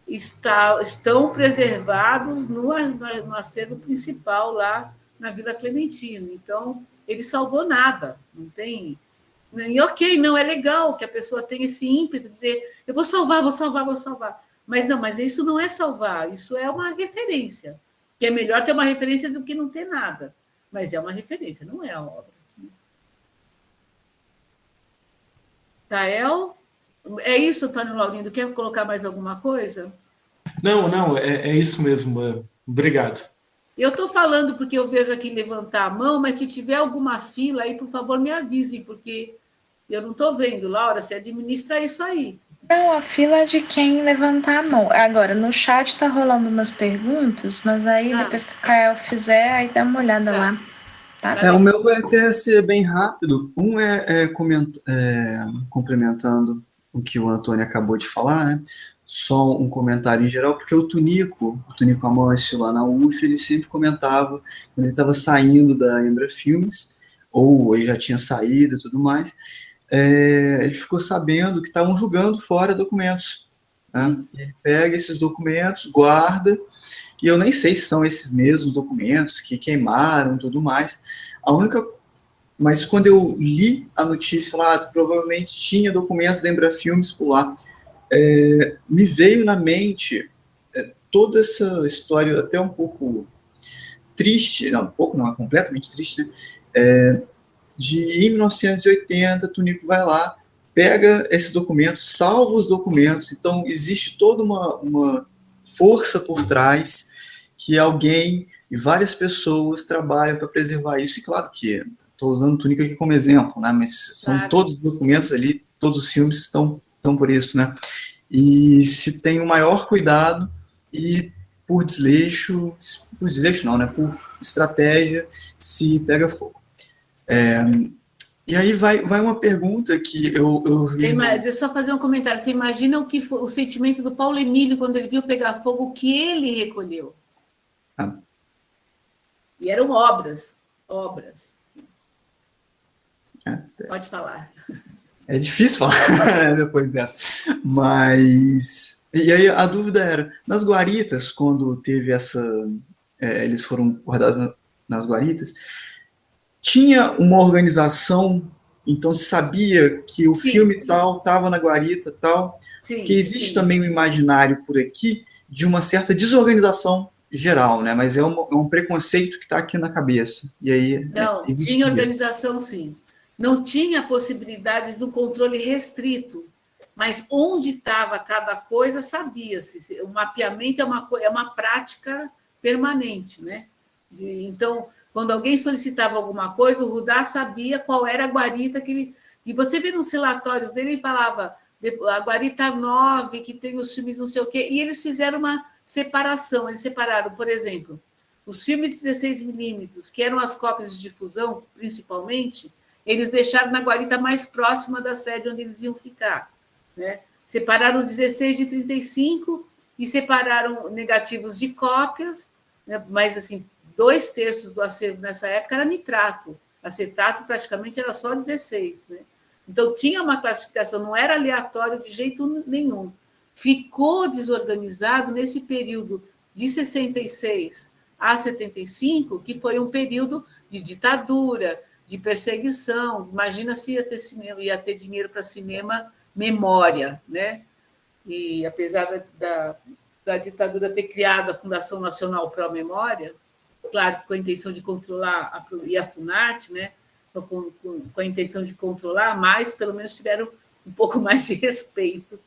S2: estão preservados no acervo principal lá na Vila Clementino. Então, ele salvou nada. E ok, não, é legal que a pessoa tenha esse ímpeto de dizer, eu vou salvar, vou salvar, vou salvar. Mas não, mas isso não é salvar, isso é uma referência. Que é melhor ter uma referência do que não ter nada. Mas é uma referência, não é a obra. Tael? É isso, Antônio Laurindo? Quer colocar mais alguma coisa?
S4: Não, é isso mesmo. Obrigado.
S2: Eu estou falando porque eu vejo aqui levantar a mão, mas se tiver alguma fila aí, por favor, me avisem, porque eu não estou vendo. Laura, você administra isso aí.
S1: Não, a fila é de quem levantar a mão. Agora, no chat está rolando umas perguntas, mas aí depois que o Kael fizer, aí dá uma olhada lá. Tá?
S5: O meu vai até ser bem rápido. Um complementando o que o Antônio acabou de falar, né? Só um comentário em geral, porque o Tunico Amâncio lá na UF, ele sempre comentava, quando ele estava saindo da Embra Filmes, ou ele já tinha saído e tudo mais, ele ficou sabendo que estavam jogando fora documentos. Né? Ele pega esses documentos, guarda, e eu nem sei se são esses mesmos documentos que queimaram e tudo mais. Mas quando eu li a notícia lá, provavelmente tinha documentos da Embra Filmes por lá, me veio na mente toda essa história até um pouco triste, não, um pouco não, é completamente triste, né? Em 1980, Tunico vai lá, pega esses documentos, salva os documentos, então existe toda uma força por trás que alguém e várias pessoas trabalham para preservar isso, e claro que estou usando o Tunico aqui como exemplo, né? Mas são todos os documentos ali, todos os filmes estão por isso, né? E se tem o maior cuidado e por desleixo não, né? Por estratégia, se pega fogo. E aí vai uma pergunta que eu vi...
S2: Deixa eu só fazer um comentário. Você imagina o que foi o sentimento do Paulo Emílio quando ele viu pegar fogo, o que ele recolheu? E eram obras. Pode falar.
S5: É difícil falar depois dessa. Mas... E aí a dúvida era, nas guaritas, quando teve eles foram guardados nas guaritas, tinha uma organização, então se sabia que o filme tal estava na guarita tal, porque existe também um imaginário por aqui de uma certa desorganização geral, né? Mas é um preconceito que está aqui na cabeça. E aí,
S2: não, tinha organização, sim. Não tinha possibilidades do controle restrito, mas onde estava cada coisa sabia-se. O mapeamento é uma prática permanente, né? Então, quando alguém solicitava alguma coisa, o Rudá sabia qual era a guarita que ele... E você vê nos relatórios dele, ele falava a guarita 9, que tem os filmes não sei o quê, e eles fizeram uma separação. Eles separaram, por exemplo, os filmes de 16mm, que eram as cópias de difusão, principalmente, eles deixaram na guarita mais próxima da sede onde eles iam ficar. Né? Separaram 16 de 35 e separaram negativos de cópias, né? Mas, assim, 2/3 do acervo nessa época era nitrato. Acetato praticamente era só 16. Né? Então, tinha uma classificação, não era aleatório de jeito nenhum. Ficou desorganizado nesse período de 66 a 75, que foi um período de ditadura, de perseguição. Imagina se ia ter dinheiro para cinema memória, né? E apesar da ditadura ter criado a Fundação Nacional Pró Memória, claro, com a intenção de controlar e a Funarte, né? Com a intenção de controlar, mas pelo menos tiveram um pouco mais de respeito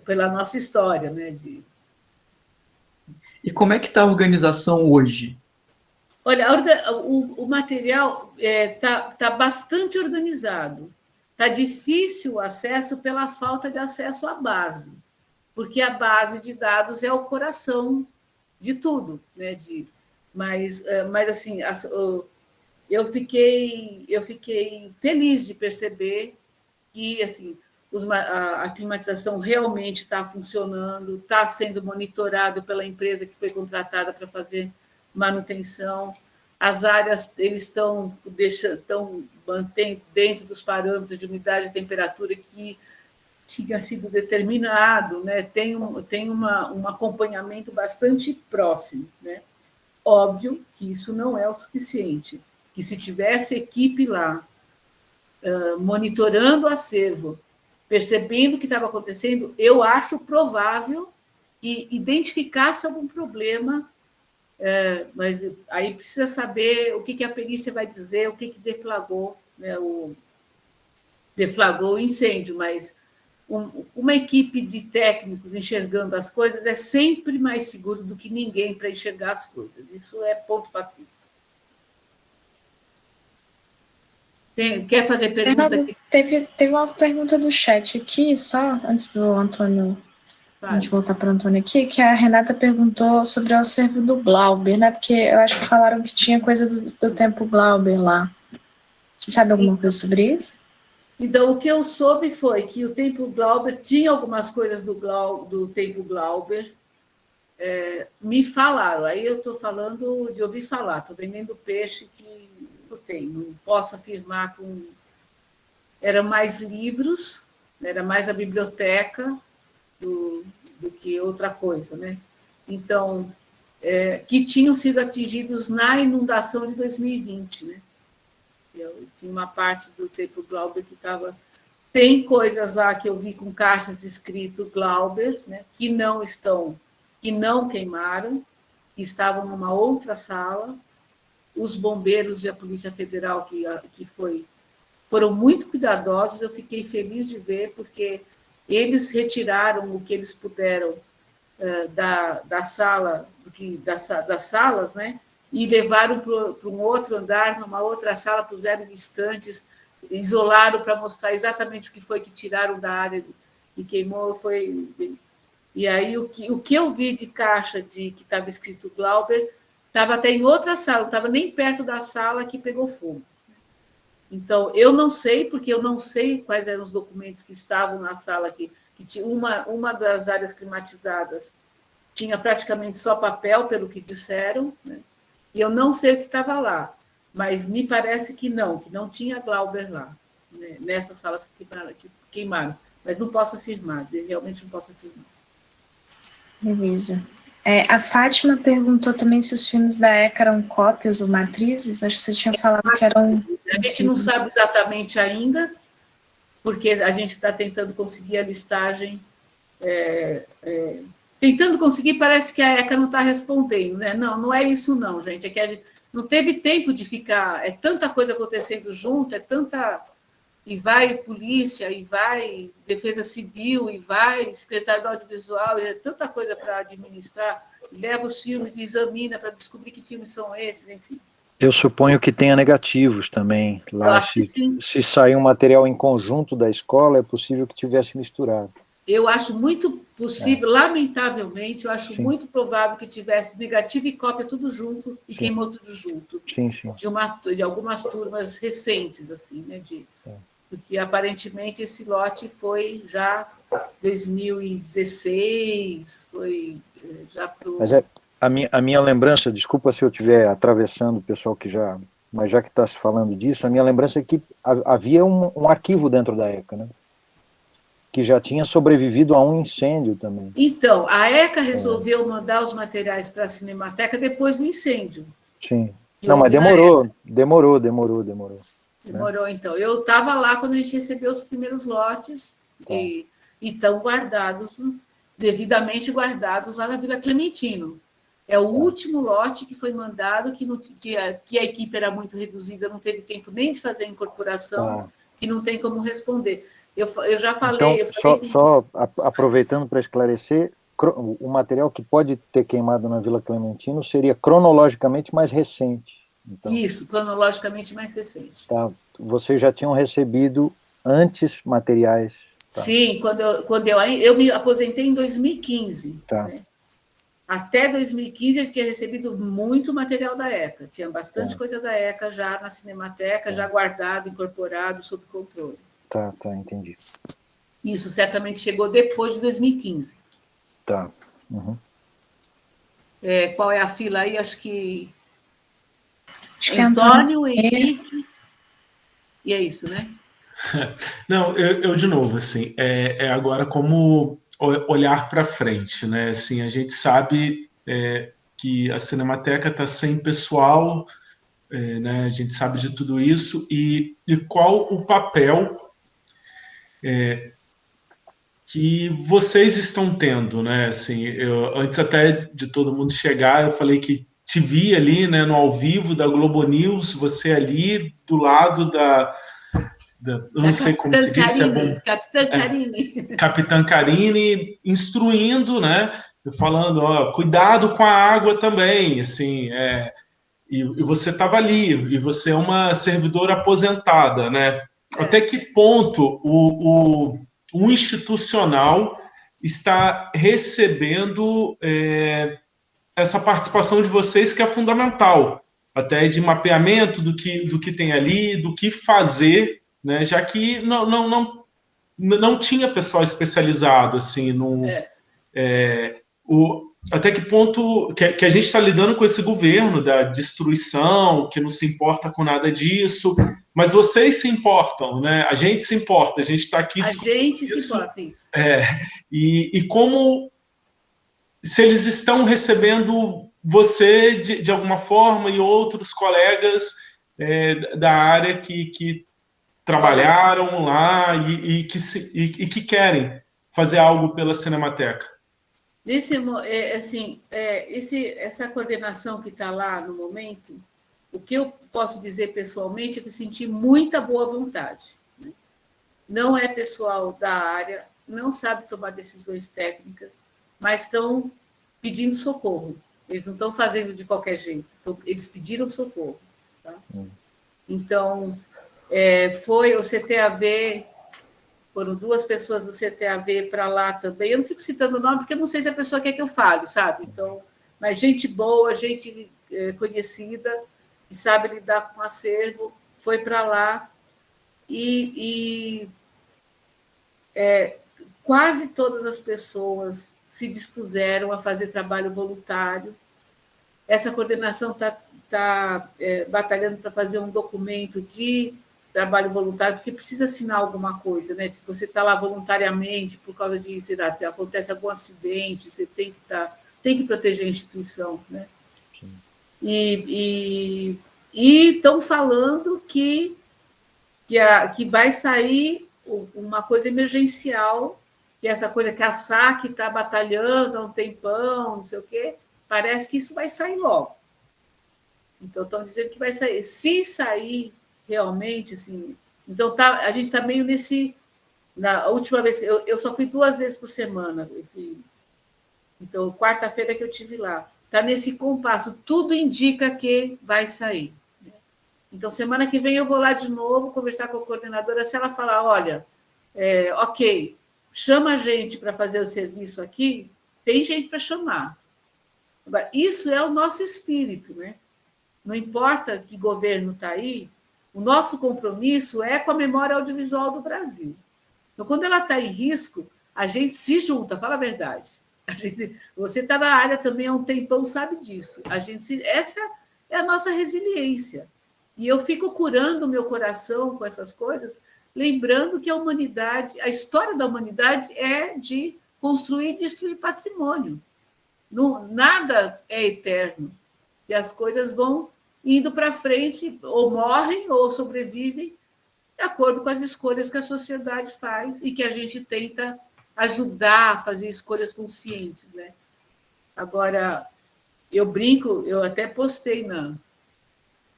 S2: pela nossa história, né?
S5: E como é que está a organização hoje?
S2: Olha, o material tá bastante organizado. Está difícil o acesso pela falta de acesso à base, porque a base de dados é o coração de tudo, né? Mas assim, eu fiquei feliz de perceber que assim, a climatização realmente está funcionando, está sendo monitorado pela empresa que foi contratada para fazer manutenção. As áreas eles estão mantendo dentro dos parâmetros de umidade e temperatura que tinha sido determinado, né? Tem um acompanhamento bastante próximo, né? Óbvio que isso não é o suficiente, que se tivesse equipe lá monitorando o acervo, percebendo o que estava acontecendo, eu acho provável que identificasse algum problema, mas aí precisa saber o que a perícia vai dizer, o que deflagrou, né, deflagrou o incêndio, mas uma equipe de técnicos enxergando as coisas é sempre mais seguro do que ninguém para enxergar as coisas. Isso é ponto pacífico. Quer fazer pergunta aqui?
S1: Teve uma pergunta do chat aqui, só antes do Antônio, a gente voltar para o Antônio aqui, que a Renata perguntou sobre o acervo do Glauber, né? Porque eu acho que falaram que tinha coisa do tempo Glauber lá. Você sabe alguma coisa sobre isso?
S2: Então, o que eu soube foi que o tempo Glauber tinha algumas coisas do tempo Glauber, me falaram, aí eu estou falando de ouvir falar, estou vendendo peixe que eu tenho, não posso afirmar com... Eram mais livros, era mais a biblioteca do que outra coisa, né? Então, que tinham sido atingidos na inundação de 2020, né? Tinha uma parte do tempo Glauber que estava... Tem coisas lá que eu vi com caixas escrito Glauber, né, que não queimaram, que estavam numa outra sala. Os bombeiros e a Polícia Federal foram muito cuidadosos, eu fiquei feliz de ver, porque eles retiraram o que eles puderam das salas, né, e levaram para um outro andar, numa outra sala, puseram estantes, isolaram para mostrar exatamente o que foi que tiraram da área que queimou. E aí o que eu vi de caixa que estava escrito Glauber estava até em outra sala, não estava nem perto da sala que pegou fogo. Então, eu não sei, porque eu não sei quais eram os documentos que estavam na sala que tinha uma das áreas climatizadas tinha praticamente só papel, pelo que disseram, né? E eu não sei o que estava lá, mas me parece que não tinha Glauber lá, né, nessas salas que queimaram. Mas não posso afirmar, realmente não posso afirmar.
S1: Beleza. A Fátima perguntou também se os filmes da ECA eram cópias ou matrizes. Acho que você tinha falado que eram...
S2: A gente não sabe exatamente ainda, porque a gente está tentando conseguir a listagem... Tentando conseguir, parece que a ECA não está respondendo, né? Não é isso não, gente. É que a gente não teve tempo de ficar... É tanta coisa acontecendo junto, e vai polícia, e vai defesa civil, e vai secretário do audiovisual, é tanta coisa para administrar, leva os filmes e examina para descobrir que filmes são esses, enfim.
S3: Eu suponho que tenha negativos também. Lá, se sair um material em conjunto da escola, é possível que tivesse misturado.
S2: Eu acho muito possível, lamentavelmente, eu acho muito provável que tivesse negativo e cópia tudo junto e queimou tudo junto.
S3: Sim.
S2: De algumas turmas recentes, assim, né? Porque aparentemente esse lote foi já 2016, foi já para o...
S3: Mas a minha lembrança, desculpa se eu estiver atravessando o pessoal que já... Mas já que está se falando disso, a minha lembrança é que havia um arquivo dentro da ECA, né? Que já tinha sobrevivido a um incêndio também.
S2: Então, a ECA resolveu mandar os materiais para a Cinemateca depois do incênio.
S3: Sim. Não, mas demorou.
S2: Demorou, então. Eu estava lá quando a gente recebeu os primeiros lotes e estão guardados, devidamente guardados lá na Vila Clementino. É o último lote que foi mandado, que a equipe era muito reduzida, não teve tempo nem de fazer a incorporação e não tem como responder. Eu já falei...
S3: Então, só aproveitando para esclarecer, o material que pode ter queimado na Vila Clementino seria cronologicamente mais recente. Então,
S2: isso, cronologicamente mais recente.
S3: Tá. Vocês já tinham recebido antes materiais? Tá.
S2: Sim, quando eu me aposentei em 2015.
S3: Tá.
S2: Né? Até 2015 eu tinha recebido muito material da ECA. Tinha bastante coisa da ECA já na Cinemateca, já guardado, incorporado, sob controle.
S3: Tá, entendi.
S2: Isso certamente chegou depois de 2015.
S3: Tá. Uhum.
S2: Qual é a fila aí? Acho que Antônio, Henrique... E é isso, né?
S4: Não, eu de novo, assim, agora como olhar para frente, né? Assim, a gente sabe que a Cinemateca está sem pessoal né? A gente sabe de tudo isso, e qual o papel que vocês estão tendo, né? Assim, antes até de todo mundo chegar, eu falei que te vi ali, né, no ao vivo da Globo News, você ali do lado eu não sei como se diz, se é bom.
S2: Capitã Carine.
S4: Capitã Carine instruindo, né? Falando, ó, cuidado com a água também, assim, e você estava ali, e você é uma servidora aposentada, né? Até que ponto o institucional está recebendo essa participação de vocês, que é fundamental, até de mapeamento do que tem ali, do que fazer, né? Já que não tinha pessoal especializado, assim, até que ponto que a gente está lidando com esse governo da destruição, que não se importa com nada disso, mas vocês se importam, né? A gente se importa, a gente está aqui...
S2: A gente se importa, isso.
S4: E como... se eles estão recebendo você de alguma forma e outros colegas da área que trabalharam lá e que querem fazer algo pela Cinemateca.
S2: Essa coordenação que está lá no momento, o que eu posso dizer pessoalmente é que eu senti muita boa vontade, né? Não é pessoal da área, não sabe tomar decisões técnicas, mas estão pedindo socorro. Eles não estão fazendo de qualquer jeito, eles pediram socorro. Tá? Então, foi o CTAV, foram 2 pessoas do CTAV para lá também. Eu não fico citando o nome, porque eu não sei se a pessoa quer que eu fale, sabe? Então, mas gente boa, gente conhecida, que sabe lidar com acervo, foi para lá e quase todas as pessoas se dispuseram a fazer trabalho voluntário. Essa coordenação está batalhando para fazer um documento de trabalho voluntário, porque precisa assinar alguma coisa, né? Que você está lá voluntariamente por causa de, sei lá, acontece algum acidente, você tem que proteger a instituição, né? Sim. E estão falando que vai sair uma coisa emergencial, que essa coisa que a SAC está batalhando há um tempão, não sei o quê, parece que isso vai sair logo. Então, estão dizendo que vai sair. Se sair realmente, assim... Então, a gente está meio nesse... Na última vez, eu só fui 2 vezes por semana. Então, quarta-feira que eu estive lá. Está nesse compasso. Tudo indica que vai sair. Então, semana que vem eu vou lá de novo conversar com a coordenadora. Se ela falar, olha, ok, chama a gente para fazer o serviço aqui, tem gente para chamar. Agora, isso é o nosso espírito, né? Não importa que governo está aí, o nosso compromisso é com a memória audiovisual do Brasil. Então, quando ela está em risco, a gente se junta, fala a verdade. Você está na área também há um tempão, sabe disso. Essa é a nossa resiliência. E eu fico curando o meu coração com essas coisas, lembrando que a história da humanidade é de construir e destruir patrimônio. Nada é eterno. E as coisas vão indo para frente, ou morrem, ou sobrevivem, de acordo com as escolhas que a sociedade faz e que a gente tenta ajudar a fazer escolhas conscientes, né? Agora, eu brinco, eu até postei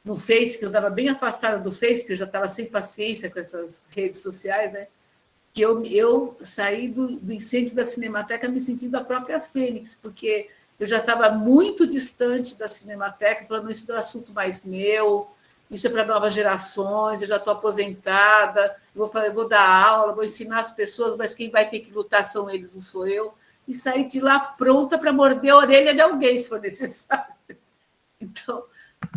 S2: no Face, que eu estava bem afastada do Face, porque eu já estava sem paciência com essas redes sociais, né? Que eu saí do incêndio da Cinemateca me sentindo a própria Fênix, porque eu já estava muito distante da Cinemateca, falando isso é um assunto mais meu, isso é para novas gerações, eu já estou aposentada, eu vou dar aula, vou ensinar as pessoas, mas quem vai ter que lutar são eles, não sou eu. E saí de lá pronta para morder a orelha de alguém, se for necessário. Então...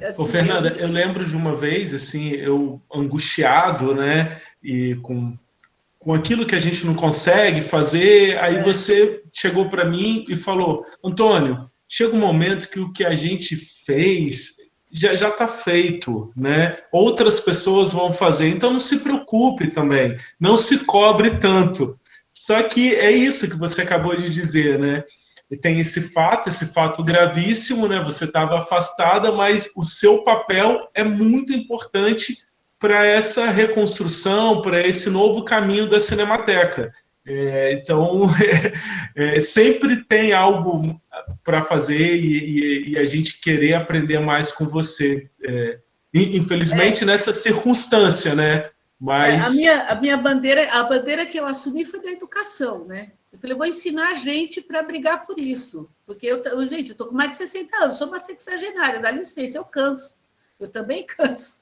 S2: Assim,
S4: Fernanda, eu lembro de uma vez, assim, eu angustiado, né, e com aquilo que a gente não consegue fazer, aí você chegou para mim e falou, Antônio, chega um momento que o que a gente fez já está feito, né? Outras pessoas vão fazer, então não se preocupe também, não se cobre tanto. Só que é isso que você acabou de dizer, né? tem esse fato gravíssimo, né? Você estava afastada, mas o seu papel é muito importante para essa reconstrução, para esse novo caminho da Cinemateca. Então, sempre tem algo para fazer e a gente querer aprender mais com você. Infelizmente, nessa circunstância, né? Mas...
S2: a minha bandeira, a bandeira que eu assumi foi da educação, né? Eu falei, vou ensinar a gente para brigar por isso. Porque, gente, eu estou com mais de 60 anos, sou uma sexagenária, dá licença, eu canso. Eu também canso.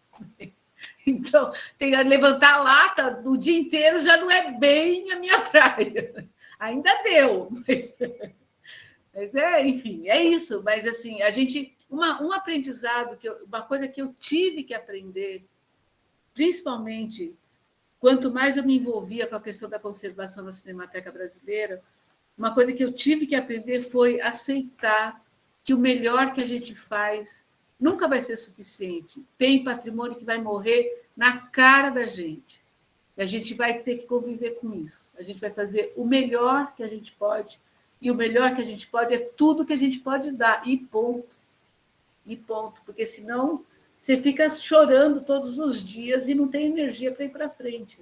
S2: Então, levantar a lata o dia inteiro já não é bem a minha praia. Ainda deu, mas enfim, é isso. Mas, assim, a gente... Um aprendizado, uma coisa que eu tive que aprender, principalmente quanto mais eu me envolvia com a questão da conservação da Cinemateca Brasileira, uma coisa que eu tive que aprender foi aceitar que o melhor que a gente faz nunca vai ser suficiente. Tem patrimônio que vai morrer na cara da gente. E a gente vai ter que conviver com isso. A gente vai fazer o melhor que a gente pode, e o melhor que a gente pode é tudo que a gente pode dar, e ponto. E ponto. Porque senão você fica chorando todos os dias e não tem energia para ir para frente.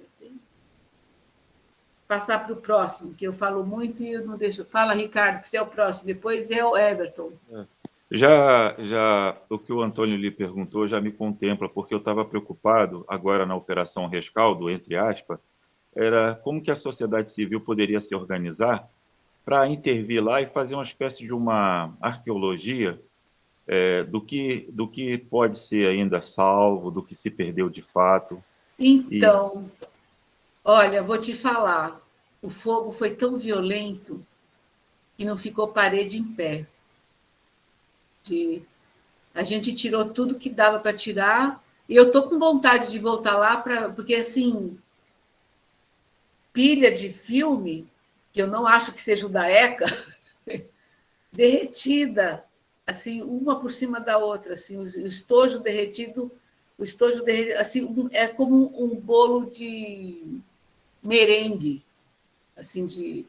S2: Passar para o próximo, que eu falo muito e eu não deixo. Fala, Ricardo, que você é o próximo. Depois é o Everton.
S6: Já o que o Antônio lhe perguntou já me contempla, porque eu estava preocupado agora na Operação Rescaldo, entre aspas, era como que a sociedade civil poderia se organizar para intervir lá e fazer uma espécie de uma arqueologia do que pode ser ainda salvo, do que se perdeu de fato.
S2: Então, olha, vou te falar, o fogo foi tão violento que não ficou parede em pé. A gente tirou tudo que dava para tirar, e eu estou com vontade de voltar lá, porque, assim, pilha de filme, que eu não acho que seja o da ECA, derretida, assim, uma por cima da outra, assim, o estojo derretido, assim, é como um bolo de merengue, assim,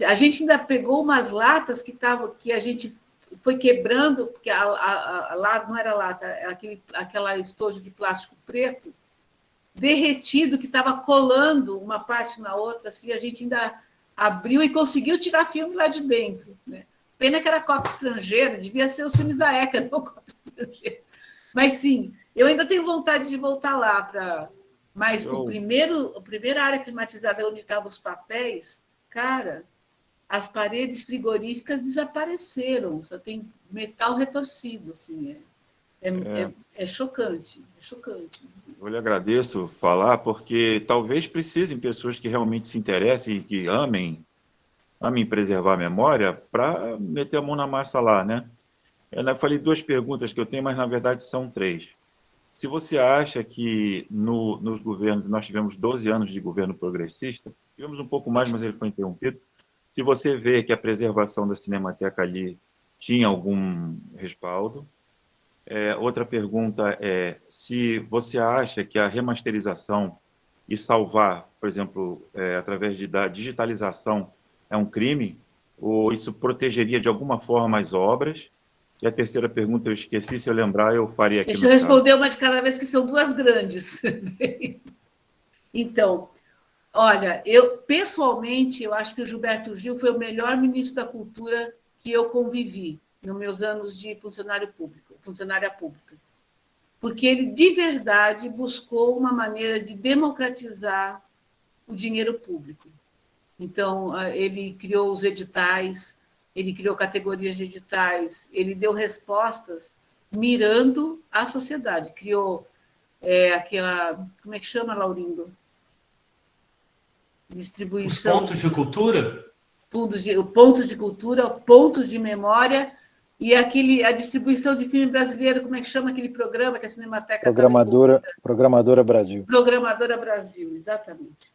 S2: a gente ainda pegou umas latas que a gente foi quebrando, porque a lata não era lata, era aquela estojo de plástico preto, derretido, que estava colando uma parte na outra, assim, a gente ainda abriu e conseguiu tirar filme lá de dentro, né? Pena que era cópia estrangeira, devia ser os filmes da ECA, não cópia estrangeira. Mas, sim, eu ainda tenho vontade de voltar lá. Mas a primeira área climatizada onde estavam os papéis, cara, as paredes frigoríficas desapareceram, só tem metal retorcido. Assim, é chocante, é chocante.
S6: Eu lhe agradeço falar, porque talvez precisem pessoas que realmente se interessem e que amem preservar a memória para meter a mão na massa lá, né? Eu falei 2 perguntas que eu tenho, mas na verdade são 3. Se você acha que nos governos, nós tivemos 12 anos de governo progressista, tivemos um pouco mais, mas ele foi interrompido, se você vê que a preservação da Cinemateca ali tinha algum respaldo. Outra pergunta é se você acha que a remasterização e salvar, por exemplo, através da digitalização, é um crime, ou isso protegeria de alguma forma as obras? E a terceira pergunta eu esqueci, se eu lembrar, eu faria aqui.
S2: Deixa eu responder uma de cada vez, porque são 2 grandes. Então, olha, pessoalmente, eu acho que o Gilberto Gil foi o melhor ministro da Cultura que eu convivi nos meus anos de funcionária pública. Porque ele, de verdade, buscou uma maneira de democratizar o dinheiro público. Então, ele criou os editais, ele criou categorias de editais, ele deu respostas mirando a sociedade. Criou aquela... Como é que chama, Laurindo? Distribuição...
S4: Os pontos de cultura?
S2: Pontos de cultura, pontos de memória, e a distribuição de filme brasileiro, como é que chama aquele programa que a Cinemateca...
S3: Programadora Brasil.
S2: Programadora Brasil, exatamente.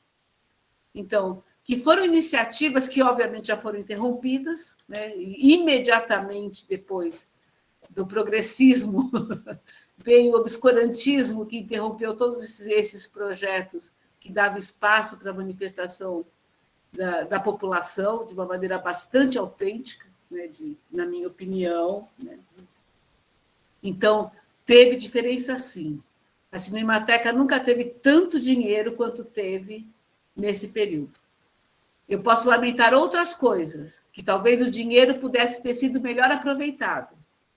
S2: Então... que foram iniciativas que, obviamente, já foram interrompidas, né? E imediatamente depois do progressismo veio o obscurantismo, que interrompeu todos esses projetos que davam espaço para a manifestação da população, de uma maneira bastante autêntica, né, na minha opinião, né? Então, teve diferença, sim. A Cinemateca nunca teve tanto dinheiro quanto teve nesse período. Eu posso lamentar outras coisas, que talvez o dinheiro pudesse ter sido melhor aproveitado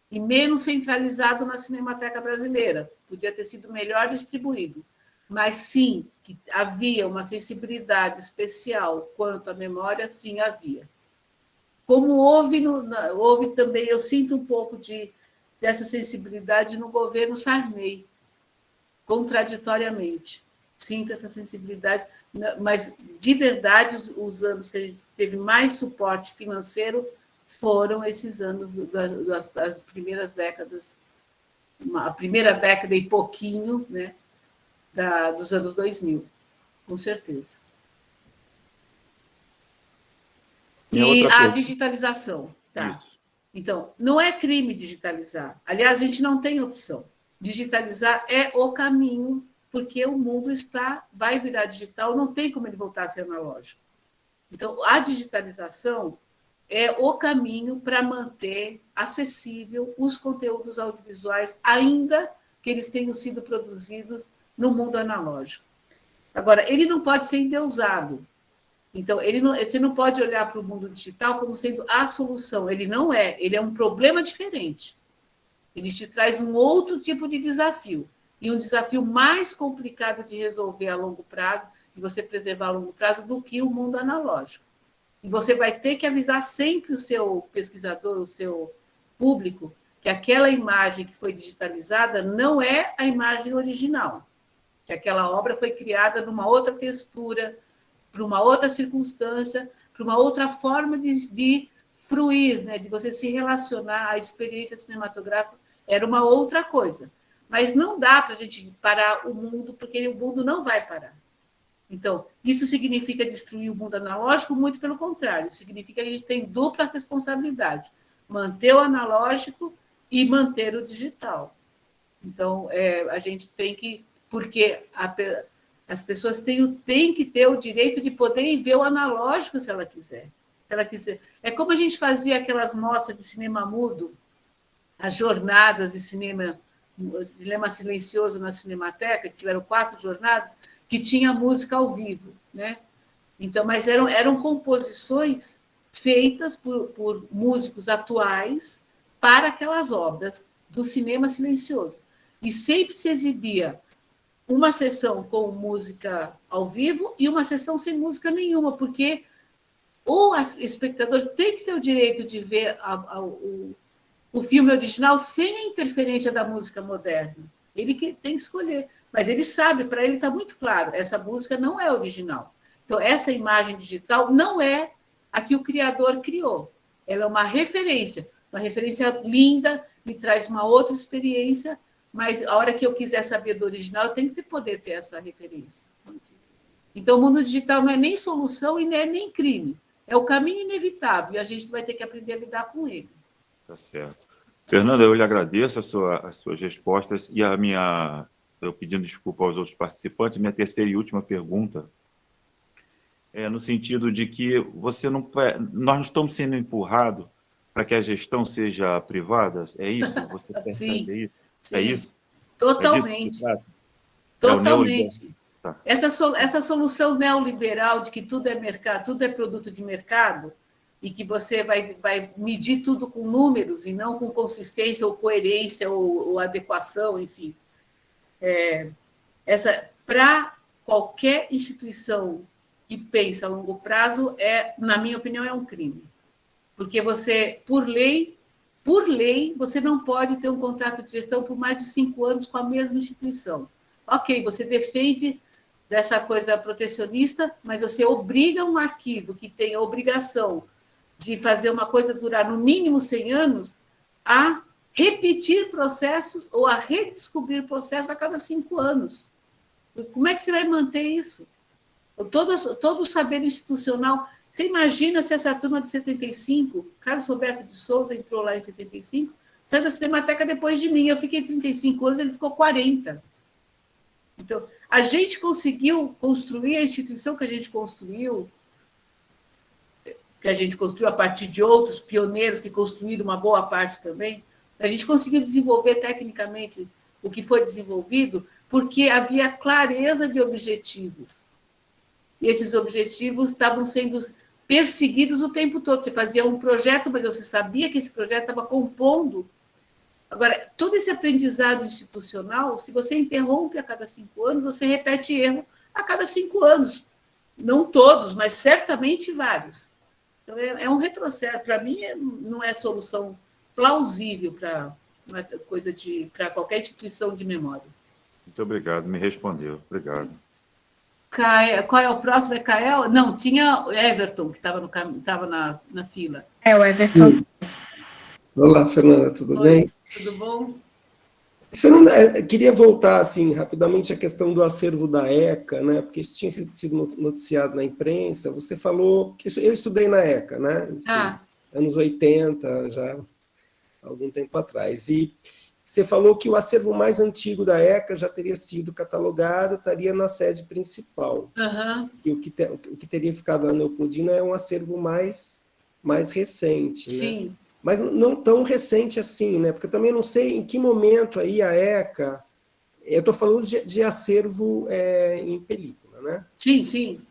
S2: e menos centralizado na Cinemateca Brasileira, podia ter sido melhor distribuído. Mas, sim, que havia uma sensibilidade especial quanto à memória, sim, havia. Como houve também, eu sinto um pouco dessa sensibilidade no governo Sarney, contraditoriamente. Sinto essa sensibilidade, mas, de verdade, os anos que a gente teve mais suporte financeiro foram esses anos das primeiras décadas, a primeira década e pouquinho, né, dos anos 2000, com certeza. E a digitalização. Tá. Então, não é crime digitalizar. Aliás, a gente não tem opção. Digitalizar é o caminho, porque o mundo vai virar digital, não tem como ele voltar a ser analógico. Então, a digitalização é o caminho para manter acessível os conteúdos audiovisuais, ainda que eles tenham sido produzidos no mundo analógico. Agora, ele não pode ser endeusado. Então, você não pode olhar para o mundo digital como sendo a solução. Ele não é. Ele é um problema diferente. Ele te traz um outro tipo de desafio. E um desafio mais complicado de resolver a longo prazo, de você preservar a longo prazo, do que o mundo analógico. E você vai ter que avisar sempre o seu pesquisador, o seu público, que aquela imagem que foi digitalizada não é a imagem original, que aquela obra foi criada numa outra textura, para uma outra circunstância, para uma outra forma de fruir, né? De você se relacionar. A experiência cinematográfica era uma outra coisa. Mas não dá para a gente parar o mundo, porque o mundo não vai parar. Então, isso significa destruir o mundo analógico? Muito pelo contrário, significa que a gente tem dupla responsabilidade, manter o analógico e manter o digital. Então, a gente tem que... Porque as pessoas têm que ter o direito de poder ir ver o analógico se ela quiser. É como a gente fazia aquelas mostras de cinema mudo, as jornadas de cinema silencioso na Cinemateca, que tiveram 4 jornadas, que tinha música ao vivo, né? Então, mas eram composições feitas por músicos atuais para aquelas obras do cinema silencioso. E sempre se exibia uma sessão com música ao vivo e uma sessão sem música nenhuma, porque o espectador tem que ter o direito de ver o filme original sem a interferência da música moderna. Ele que tem que escolher. Mas ele sabe, para ele está muito claro, essa música não é original. Então, essa imagem digital não é a que o criador criou. Ela é uma referência linda, me traz uma outra experiência, mas a hora que eu quiser saber do original, eu tenho que poder ter essa referência. Então, o mundo digital não é nem solução e não é nem crime. É o caminho inevitável e a gente vai ter que aprender a lidar com ele.
S6: Tá certo. Fernanda, eu lhe agradeço as suas respostas e eu pedindo desculpa aos outros participantes, minha terceira e última pergunta é no sentido de que nós não estamos sendo empurrados para que a gestão seja privada? É isso? Você percebe isso?
S2: Sim,
S6: é isso?
S2: Totalmente. Totalmente. Tá. Essa solução neoliberal de que tudo é mercado, tudo é produto de mercado, e que você vai medir tudo com números e não com consistência ou coerência ou adequação, enfim. Para qualquer instituição que pensa a longo prazo, na minha opinião, é um crime. Porque você, por lei, você não pode ter um contrato de gestão por mais de 5 anos com a mesma instituição. Ok, você defende dessa coisa protecionista, mas você obriga um arquivo que tem a obrigação de fazer uma coisa durar no mínimo 100 anos a repetir processos ou a redescobrir processos a cada 5 anos. Como é que você vai manter isso? Todo o saber institucional. Você imagina se essa turma de 75, Carlos Roberto de Souza entrou lá em 75, saiu da Cinemateca depois de mim. Eu fiquei 35 anos, ele ficou 40. Então, a gente conseguiu construir a instituição que a gente construiu que a gente construiu a partir de outros pioneiros que construíram uma boa parte também. A gente conseguiu desenvolver tecnicamente o que foi desenvolvido porque havia clareza de objetivos. E esses objetivos estavam sendo perseguidos o tempo todo. Você fazia um projeto, mas você sabia que esse projeto estava compondo. Agora, todo esse aprendizado institucional, se você interrompe a cada 5 anos, você repete erro a cada 5 anos. Não todos, mas certamente vários. Então, é um retrocesso. Para mim, não é solução plausível para uma coisa para qualquer instituição de memória.
S6: Muito obrigado, me respondeu. Obrigado.
S2: Qual é o próximo? É Kael? Não, tinha Everton, que estava na fila.
S1: É, o Everton.
S7: Olá, Fernanda, tudo bem?
S2: Tudo bom?
S7: Fernanda, queria voltar assim rapidamente à questão do acervo da ECA, né? Porque isso tinha sido noticiado na imprensa. Você falou que eu estudei na ECA, né? Enfim, anos 80, já há algum tempo atrás. E você falou que o acervo mais antigo da ECA já teria sido catalogado, estaria na sede principal.
S2: Uhum.
S7: E o que teria ficado na Leopoldina é um acervo mais recente,
S2: Sim.
S7: né? Mas não tão recente assim, né? Porque eu também não sei em que momento aí a ECA... Eu estou falando de acervo em película, né?
S2: Sim, sim.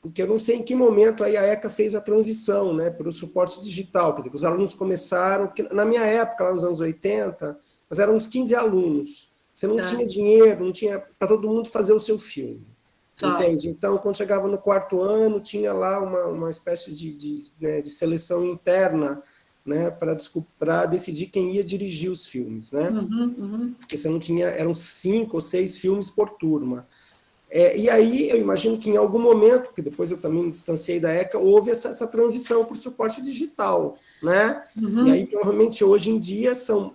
S7: Porque eu não sei em que momento aí a ECA fez a transição, né, para o suporte digital. Quer dizer, que os alunos começaram... Na minha época, lá nos anos 80, nós éramos 15 alunos. Você não tinha dinheiro, não tinha para todo mundo fazer o seu filme. Entende? Então, quando chegava no 4º ano, tinha lá uma espécie de seleção interna, né, para decidir quem ia dirigir os filmes, né? Porque você não tinha, eram 5 ou 6 filmes por turma. E aí eu imagino que em algum momento, que depois eu também me distanciei da ECA, houve essa transição para o suporte digital, né? E aí provavelmente hoje em dia são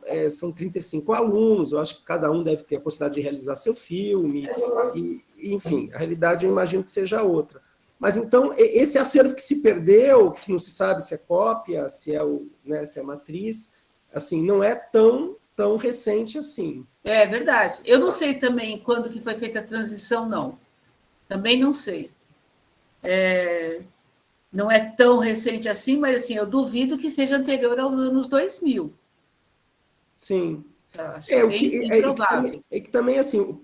S7: 35 alunos, eu acho que cada um deve ter a possibilidade de realizar seu filme, e, enfim, a realidade eu imagino que seja outra. Mas, então, esse acervo que se perdeu, que não se sabe se é cópia, se é matriz, assim, não é tão recente assim.
S2: É verdade. Eu não sei também quando que foi feita a transição, não. Também não sei. Não é tão recente assim, mas assim, eu duvido que seja anterior aos anos 2000.
S7: Sim.
S2: É
S7: que também, assim,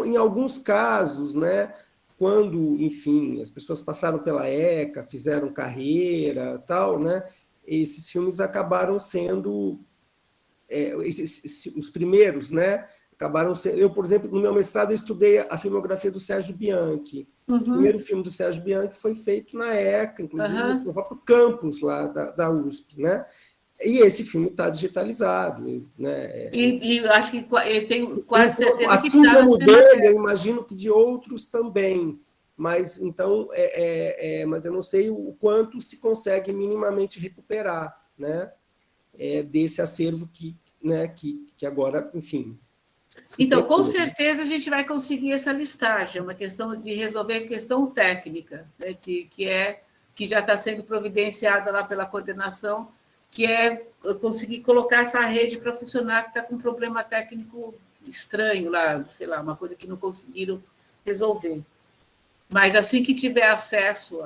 S7: em alguns casos, né, quando, enfim, as pessoas passaram pela ECA, fizeram carreira, tal, né, esses filmes acabaram sendo, os primeiros, né, acabaram sendo... Eu, por exemplo, no meu mestrado, eu estudei a filmografia do Sérgio Bianchi. O primeiro filme do Sérgio Bianchi foi feito na ECA, inclusive no próprio campus lá da USP, né? E esse filme está digitalizado, né?
S2: E acho que eu tenho quase certeza
S7: assim
S2: que
S7: como dele, eu imagino que de outros também. Mas então, mas eu não sei o quanto se consegue minimamente recuperar, né? Desse acervo que agora, enfim.
S2: Então, com certeza a gente vai conseguir essa listagem. É uma questão de resolver a questão técnica, né? que já está sendo providenciada lá pela coordenação, que é conseguir colocar essa rede para funcionar, que está com um problema técnico estranho lá, sei lá, uma coisa que não conseguiram resolver. Mas assim que tiver acesso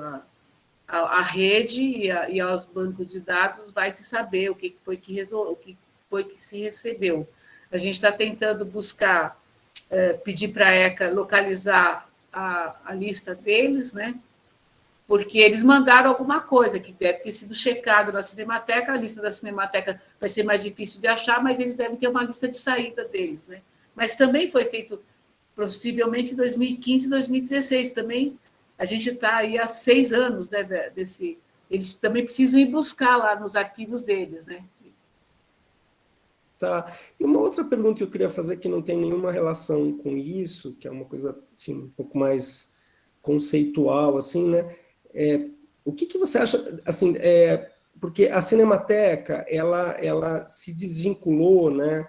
S2: à rede e aos bancos de dados, vai se saber o que foi que se recebeu. A gente está tentando buscar, pedir para a ECA localizar a lista deles, né? Porque eles mandaram alguma coisa que deve ter sido checado na Cinemateca. A lista da Cinemateca vai ser mais difícil de achar, mas eles devem ter uma lista de saída deles, né? Mas também foi feito, possivelmente, em 2015 e 2016. Também a gente está aí há 6 anos, né, eles também precisam ir buscar lá nos arquivos deles, né?
S7: Tá. E uma outra pergunta que eu queria fazer, que não tem nenhuma relação com isso, que é uma coisa, assim, um pouco mais conceitual, assim, né? O que você acha, assim, porque a Cinemateca, ela se desvinculou, né?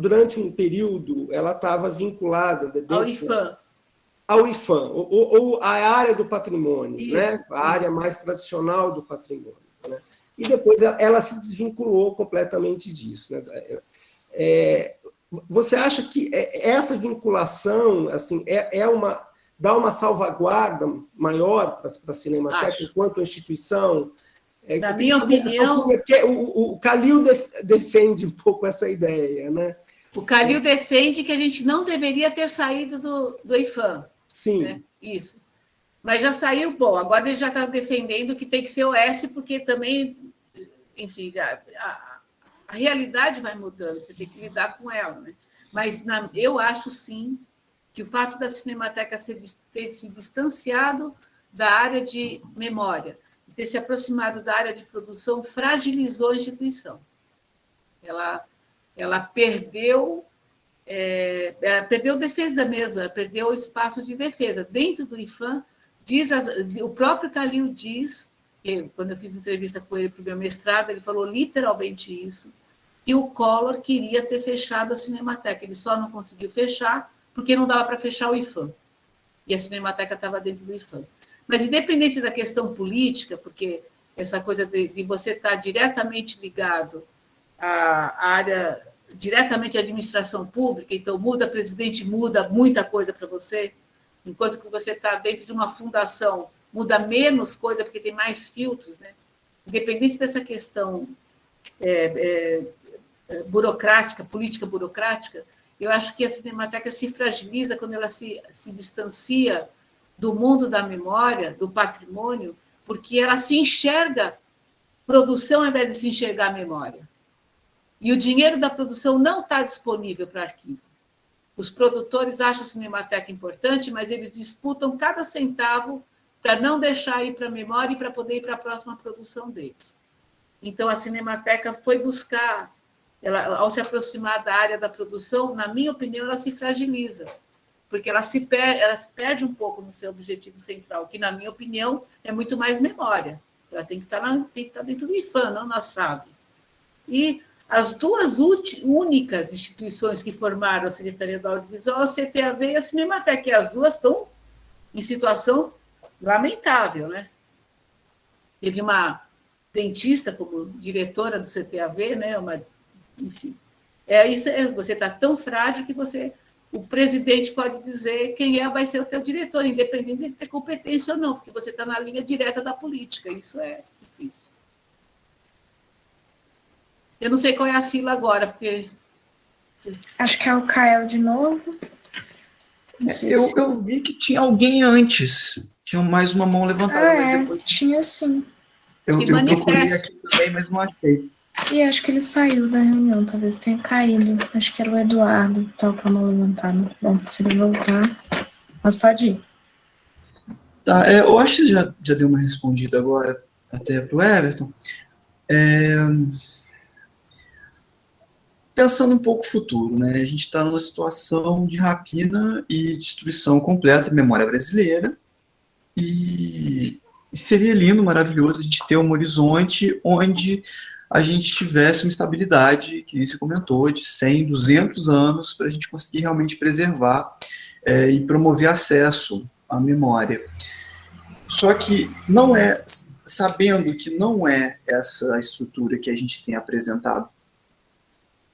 S7: Durante um período, ela estava vinculada ao IFAM, ou à área do patrimônio, né? A área mais tradicional do patrimônio, né? E depois ela se desvinculou completamente disso, né? Você acha que essa vinculação, assim, dar uma salvaguarda maior para a Cinemateca enquanto instituição?
S2: Na minha opinião...
S7: O Calil defende um pouco essa ideia, né?
S2: O Calil defende que a gente não deveria ter saído do IFAM.
S7: Sim.
S2: Né? Isso. Mas já saiu, bom, agora ele já está defendendo que tem que ser OS, porque também, enfim, a realidade vai mudando, você tem que lidar com ela. Né? Mas eu acho, sim, que o fato da Cinemateca ter se distanciado da área de memória, ter se aproximado da área de produção, fragilizou a instituição. Ela perdeu defesa mesmo, ela perdeu o espaço de defesa. Dentro do IFAM, o próprio Calil diz, quando eu fiz entrevista com ele para o meu mestrado, ele falou literalmente isso, que o Collor queria ter fechado a Cinemateca, ele só não conseguiu fechar porque não dava para fechar o IFAM. E a Cinemateca estava dentro do IFAM. Mas, independente da questão política, porque essa coisa de você estar diretamente ligado à área, diretamente à administração pública, então muda presidente, muda muita coisa para você, enquanto que você está dentro de uma fundação, muda menos coisa, porque tem mais filtros, né? Independente dessa questão burocrática, política burocrática, eu acho que a Cinemateca se fragiliza quando ela se distancia do mundo da memória, do patrimônio, porque ela se enxerga produção ao invés de se enxergar memória. E o dinheiro da produção não está disponível para arquivo. Os produtores acham a Cinemateca importante, mas eles disputam cada centavo para não deixar ir para a memória e para poder ir para a próxima produção deles. Então, a Cinemateca foi buscar, ao se aproximar da área da produção, na minha opinião, ela se fragiliza, porque ela se perde um pouco no seu objetivo central, que, na minha opinião, é muito mais memória. Ela tem que estar dentro do IFAM, não na SAB. E as duas únicas instituições que formaram a Secretaria do Audiovisual, a CTAV e a Cinemateca, e as duas estão em situação lamentável, né? Teve uma dentista como diretora do CTAV, né? Enfim, você está tão frágil que o presidente pode dizer quem vai ser o teu diretor, independente de ter competência ou não, porque você está na linha direta da política. Isso é difícil. Eu não sei qual é a fila agora, porque...
S1: Acho que é o Kael de novo.
S5: Eu vi que tinha alguém antes. Tinha mais uma mão levantada, mas depois...
S1: tinha sim.
S5: Eu procurei aqui também, mas não achei.
S1: E acho que ele saiu da reunião, talvez tenha caído. Acho que era o Eduardo que estava com a mão levantada. Bom, se ele voltar, mas pode ir.
S5: Tá, eu acho que já deu uma respondida agora, até para o Everton. Pensando um pouco no futuro, né? A gente está numa situação de rapina e destruição completa de memória brasileira, e seria lindo, maravilhoso a gente ter um horizonte onde a gente tivesse uma estabilidade, que nem você comentou, de 100, 200 anos, para a gente conseguir realmente preservar e promover acesso à memória. Só que sabendo que não é essa a que a gente tem apresentado,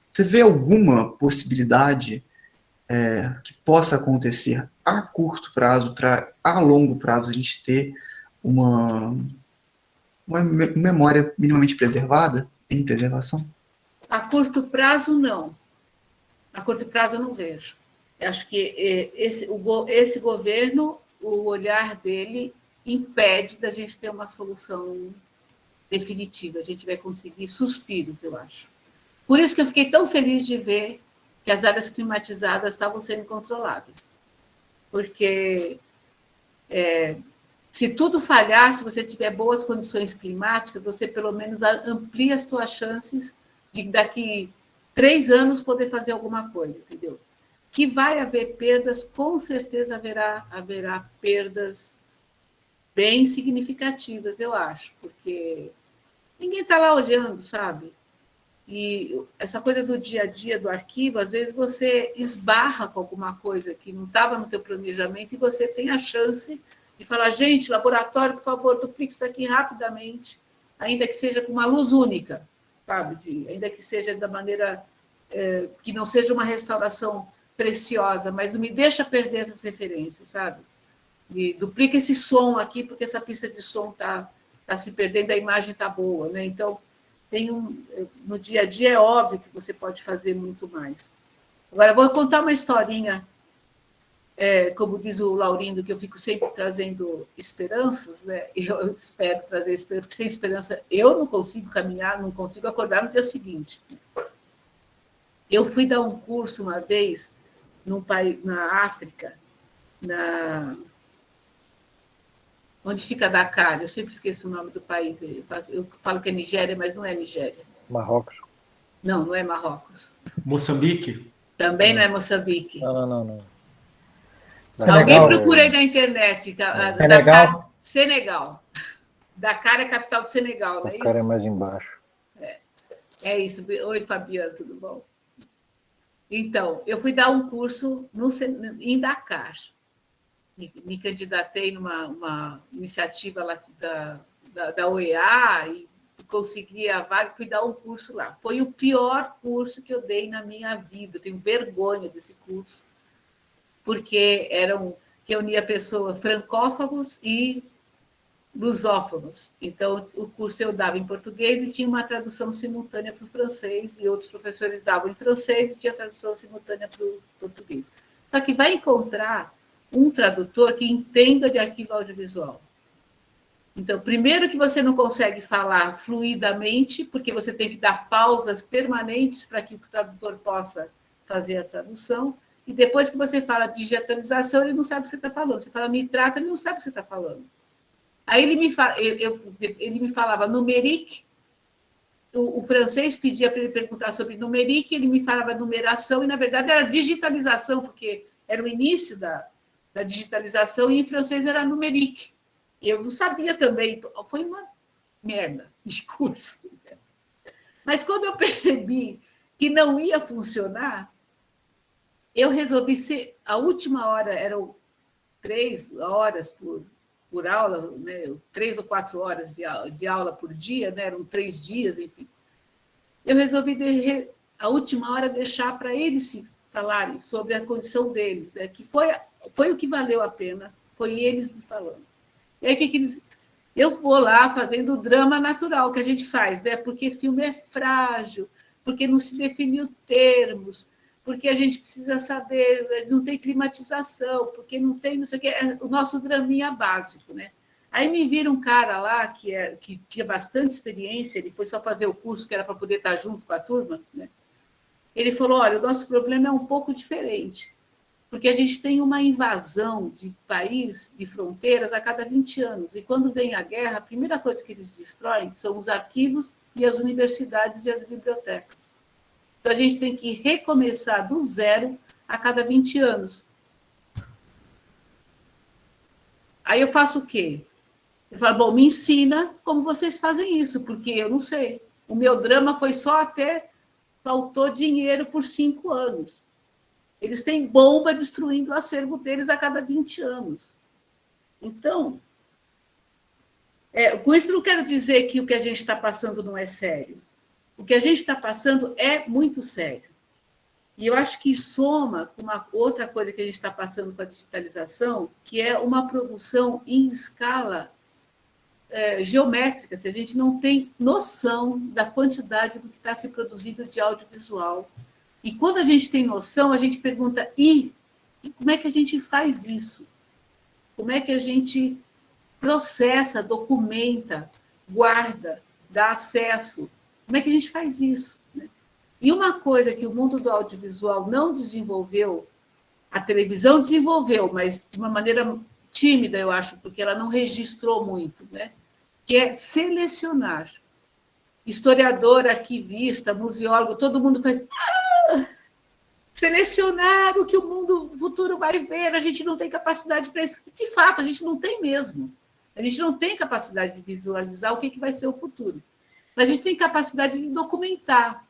S5: você vê alguma possibilidade que possa acontecer a curto prazo, para a longo prazo a gente ter uma memória minimamente preservada, em preservação?
S2: A curto prazo, não. A curto prazo, eu não vejo. Eu acho que esse governo, o olhar dele impede da gente ter uma solução definitiva. A gente vai conseguir suspiros, eu acho. Por isso que eu fiquei tão feliz de ver que as áreas climatizadas estavam sendo controladas. Porque se tudo falhar, se você tiver boas condições climáticas, você pelo menos amplia as suas chances de daqui 3 anos poder fazer alguma coisa, entendeu? Que vai haver perdas, com certeza haverá perdas bem significativas, eu acho, porque ninguém está lá olhando, sabe? E essa coisa do dia a dia do arquivo, às vezes você esbarra com alguma coisa que não estava no teu planejamento e você tem a chance de falar, gente, laboratório, por favor, duplique isso aqui rapidamente, ainda que seja com uma luz única, sabe? Ainda que seja da maneira que não seja uma restauração preciosa, mas não me deixa perder essas referências, sabe? E duplica esse som aqui, porque essa pista de som está se perdendo, a imagem está boa, né? Então, no dia a dia é óbvio que você pode fazer muito mais. Agora, eu vou contar uma historinha, como diz o Laurindo, que eu fico sempre trazendo esperanças, né? Eu espero trazer esperança, porque sem esperança eu não consigo caminhar, não consigo acordar no dia seguinte. Eu fui dar um curso uma vez num país, na África, onde fica Dakar, eu sempre esqueço o nome do país, eu falo que é Nigéria, mas não é Nigéria.
S3: Marrocos.
S2: Não é Marrocos.
S4: Moçambique?
S2: Também não é Moçambique.
S3: Não.
S2: Alguém procura aí na internet.
S3: Senegal.
S2: Senegal. Dakar é a capital do Senegal, não é isso?
S3: Dakar é mais embaixo.
S2: É isso. Oi, Fabiana, tudo bom? Então, eu fui dar um curso em Dakar. Me candidatei numa iniciativa lá da OEA e consegui a vaga, fui dar um curso lá. Foi o pior curso que eu dei na minha vida. Eu tenho vergonha desse curso, porque reunia pessoas francófonos e lusófonos. Então, o curso eu dava em português e tinha uma tradução simultânea para o francês, e outros professores davam em francês e tinha tradução simultânea para o português. Só que vai encontrar um tradutor que entenda de arquivo audiovisual. Então, primeiro que você não consegue falar fluidamente, porque você tem que dar pausas permanentes para que o tradutor possa fazer a tradução, e depois que você fala digitalização, ele não sabe o que você está falando. Você fala nitrato, ele não sabe o que você está falando. Aí ele me falava numérique, o francês pedia para ele perguntar sobre numérique, ele me falava numeração, e na verdade era digitalização, porque era o início da digitalização, e em francês era numérique. Eu não sabia também, foi uma merda de curso. Mas quando eu percebi que não ia funcionar, eu resolvi ser, a última hora eram 3 horas por aula, né? 3 ou 4 horas de aula por dia, né? Eram 3 dias, enfim. Eu resolvi, a última hora, deixar para eles se falarem sobre a condição deles, né? Que foi o que valeu a pena, foi eles falando. E aí, eu vou lá fazendo o drama natural que a gente faz, né? Porque filme é frágil, porque não se definiu termos, porque a gente precisa saber, não tem climatização, porque não tem, não sei o que, é o nosso draminha básico, né? Aí me vira um cara lá que tinha bastante experiência, ele foi só fazer o curso que era para poder estar junto com a turma, né? Ele falou, olha, o nosso problema é um pouco diferente, porque a gente tem uma invasão de país, de fronteiras, a cada 20 anos. E quando vem a guerra, a primeira coisa que eles destroem são os arquivos e as universidades e as bibliotecas. Então, a gente tem que recomeçar do zero a cada 20 anos. Aí eu faço o quê? Eu falo, bom, me ensina como vocês fazem isso, porque eu não sei. O meu drama foi só até faltou dinheiro por 5 anos. Eles têm bomba destruindo o acervo deles a cada 20 anos. Então, com isso não quero dizer que o que a gente está passando não é sério. O que a gente está passando é muito sério. E eu acho que soma com uma outra coisa que a gente está passando com a digitalização, que é uma produção em escala geométrica. Se a gente não tem noção da quantidade do que está se produzindo de audiovisual. E quando a gente tem noção, a gente pergunta, e como é que a gente faz isso? Como é que a gente processa, documenta, guarda, dá acesso? Como é que a gente faz isso? E uma coisa que o mundo do audiovisual não desenvolveu, a televisão desenvolveu, mas de uma maneira tímida, eu acho, porque ela não registrou muito, né? Que é selecionar. Historiador, arquivista, museólogo, todo mundo faz... selecionar o que o mundo futuro vai ver, a gente não tem capacidade para isso. De fato, a gente não tem mesmo. A gente não tem capacidade de visualizar o que vai ser o futuro. Mas a gente tem capacidade de documentar.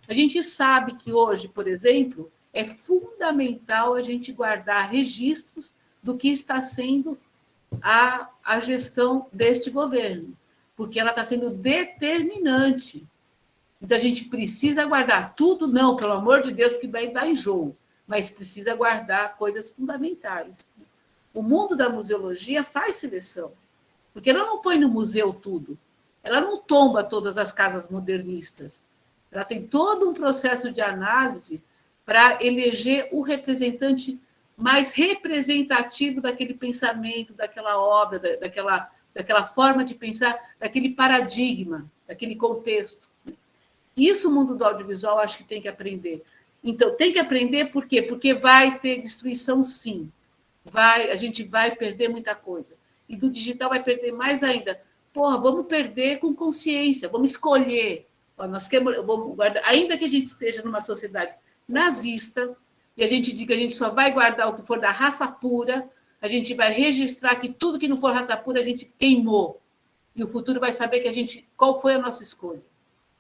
S2: A gente sabe que hoje, por exemplo, é fundamental a gente guardar registros do que está sendo a gestão deste governo, porque ela está sendo determinante. Então, a gente precisa guardar tudo, não, pelo amor de Deus, porque vai dar enjoo, mas precisa guardar coisas fundamentais. O mundo da museologia faz seleção, porque ela não põe no museu tudo, ela não tomba todas as casas modernistas, ela tem todo um processo de análise para eleger o representante mais representativo daquele pensamento, daquela obra, daquela forma de pensar, daquele paradigma, daquele contexto. Isso o mundo do audiovisual acho que tem que aprender. Então, tem que aprender por quê? Porque vai ter destruição, sim. A gente vai perder muita coisa. E do digital vai perder mais ainda. Porra, vamos perder com consciência, vamos escolher. Vamos guardar, ainda que a gente esteja numa sociedade nazista, e a gente diga que a gente só vai guardar o que for da raça pura, a gente vai registrar que tudo que não for raça pura a gente queimou. E o futuro vai saber qual foi a nossa escolha.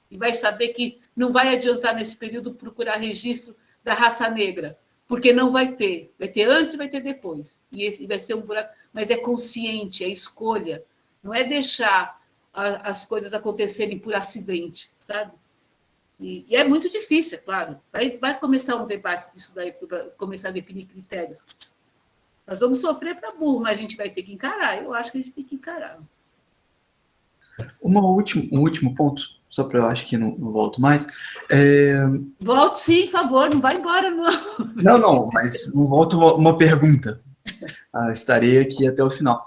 S2: E vai saber que não vai adiantar nesse período procurar registro da raça negra, porque não vai ter. Vai ter antes e vai ter depois. E vai ser um buraco. Mas é consciente, é escolha. Não é deixar as coisas acontecerem por acidente, sabe? E é muito difícil, é claro. Vai começar um debate disso daí, para começar a definir critérios. Nós vamos sofrer para burro, mas a gente vai ter que encarar. Eu acho que a gente tem que encarar.
S5: Um último ponto, só para eu acho que não volto mais.
S2: Volte sim, por favor, não vai embora, não.
S5: Não, mas não volto uma pergunta. Estarei aqui até o final.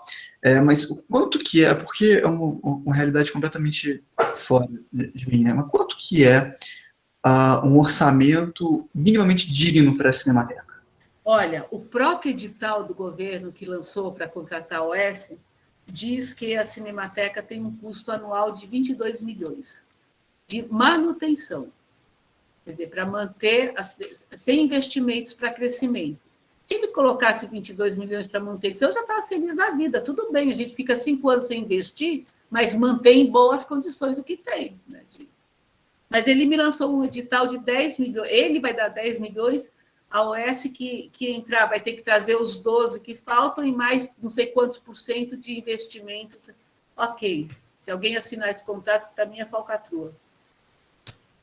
S5: Mas quanto que é, porque é uma realidade completamente fora de mim, né? Mas quanto que é um orçamento minimamente digno para a Cinemateca?
S2: Olha, o próprio edital do governo que lançou para contratar a OS diz que a Cinemateca tem um custo anual de 22 milhões de manutenção, quer dizer, para manter, sem investimentos para crescimento. Se ele colocasse 22 milhões para manutenção, eu já estava feliz da vida. Tudo bem, a gente fica 5 anos sem investir, mas mantém em boas condições o que tem. Né? Mas ele me lançou um edital de 10 milhões. Ele vai dar 10 milhões, a OS que entrar vai ter que trazer os 12 que faltam e mais não sei quantos % de investimento. Ok, se alguém assinar esse contrato, para mim é falcatrua.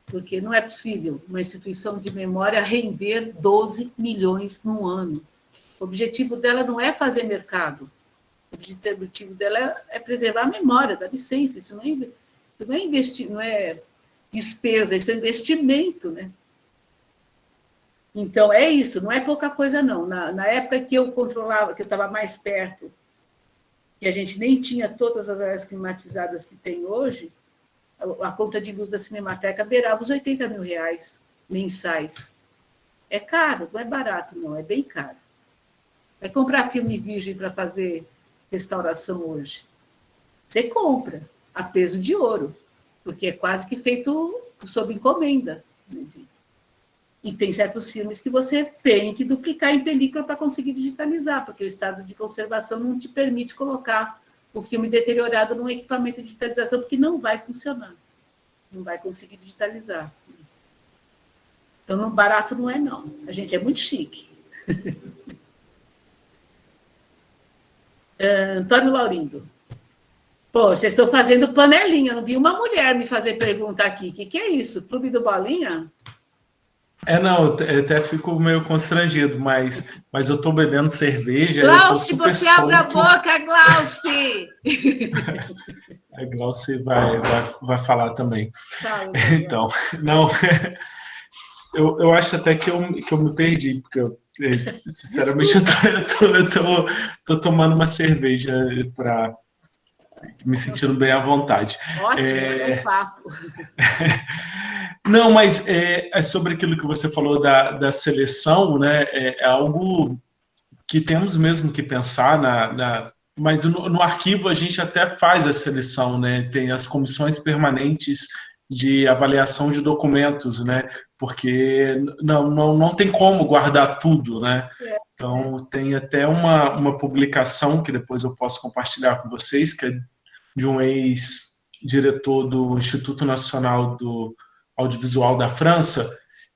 S2: Porque não é possível uma instituição de memória render 12 milhões no ano. O objetivo dela não é fazer mercado. O objetivo dela é preservar a memória, dá licença. Isso não é despesa, isso é investimento, né? Então, é isso, não é pouca coisa, não. Na época que eu controlava, que eu estava mais perto, e a gente nem tinha todas as áreas climatizadas que tem hoje, a conta de luz da Cinemateca beirava os R$80 mil mensais. É caro, não é barato, não, é bem caro. Vai comprar filme virgem para fazer restauração hoje? Você compra, a peso de ouro, porque é quase que feito sob encomenda. E tem certos filmes que você tem que duplicar em película para conseguir digitalizar, porque o estado de conservação não te permite colocar o filme deteriorado num equipamento de digitalização, porque não vai funcionar. Não vai conseguir digitalizar. Então, barato não é, não. A gente é muito chique. Antônio Laurindo. Pô, vocês estão fazendo panelinha. Eu não vi uma mulher me fazer pergunta aqui. O que é isso? Clube do Bolinha?
S4: Não, eu até fico meio constrangido, mas eu estou bebendo cerveja.
S2: Glauci, você abre a boca, Glauci!
S4: A Glauci vai falar também.
S2: Fala,
S4: então, não, eu acho até que eu me perdi, porque sinceramente eu tô tomando uma cerveja para me sentindo bem à vontade.
S2: Ótimo, é um papo.
S4: Não, mas sobre aquilo que você falou da seleção, né? É algo que temos mesmo que pensar mas no arquivo a gente até faz a seleção, né? Tem as comissões permanentes de avaliação de documentos, né? Porque não tem como guardar tudo, né? Então tem até uma publicação que depois eu posso compartilhar com vocês, que é de um ex-diretor do Instituto Nacional do Audiovisual da França,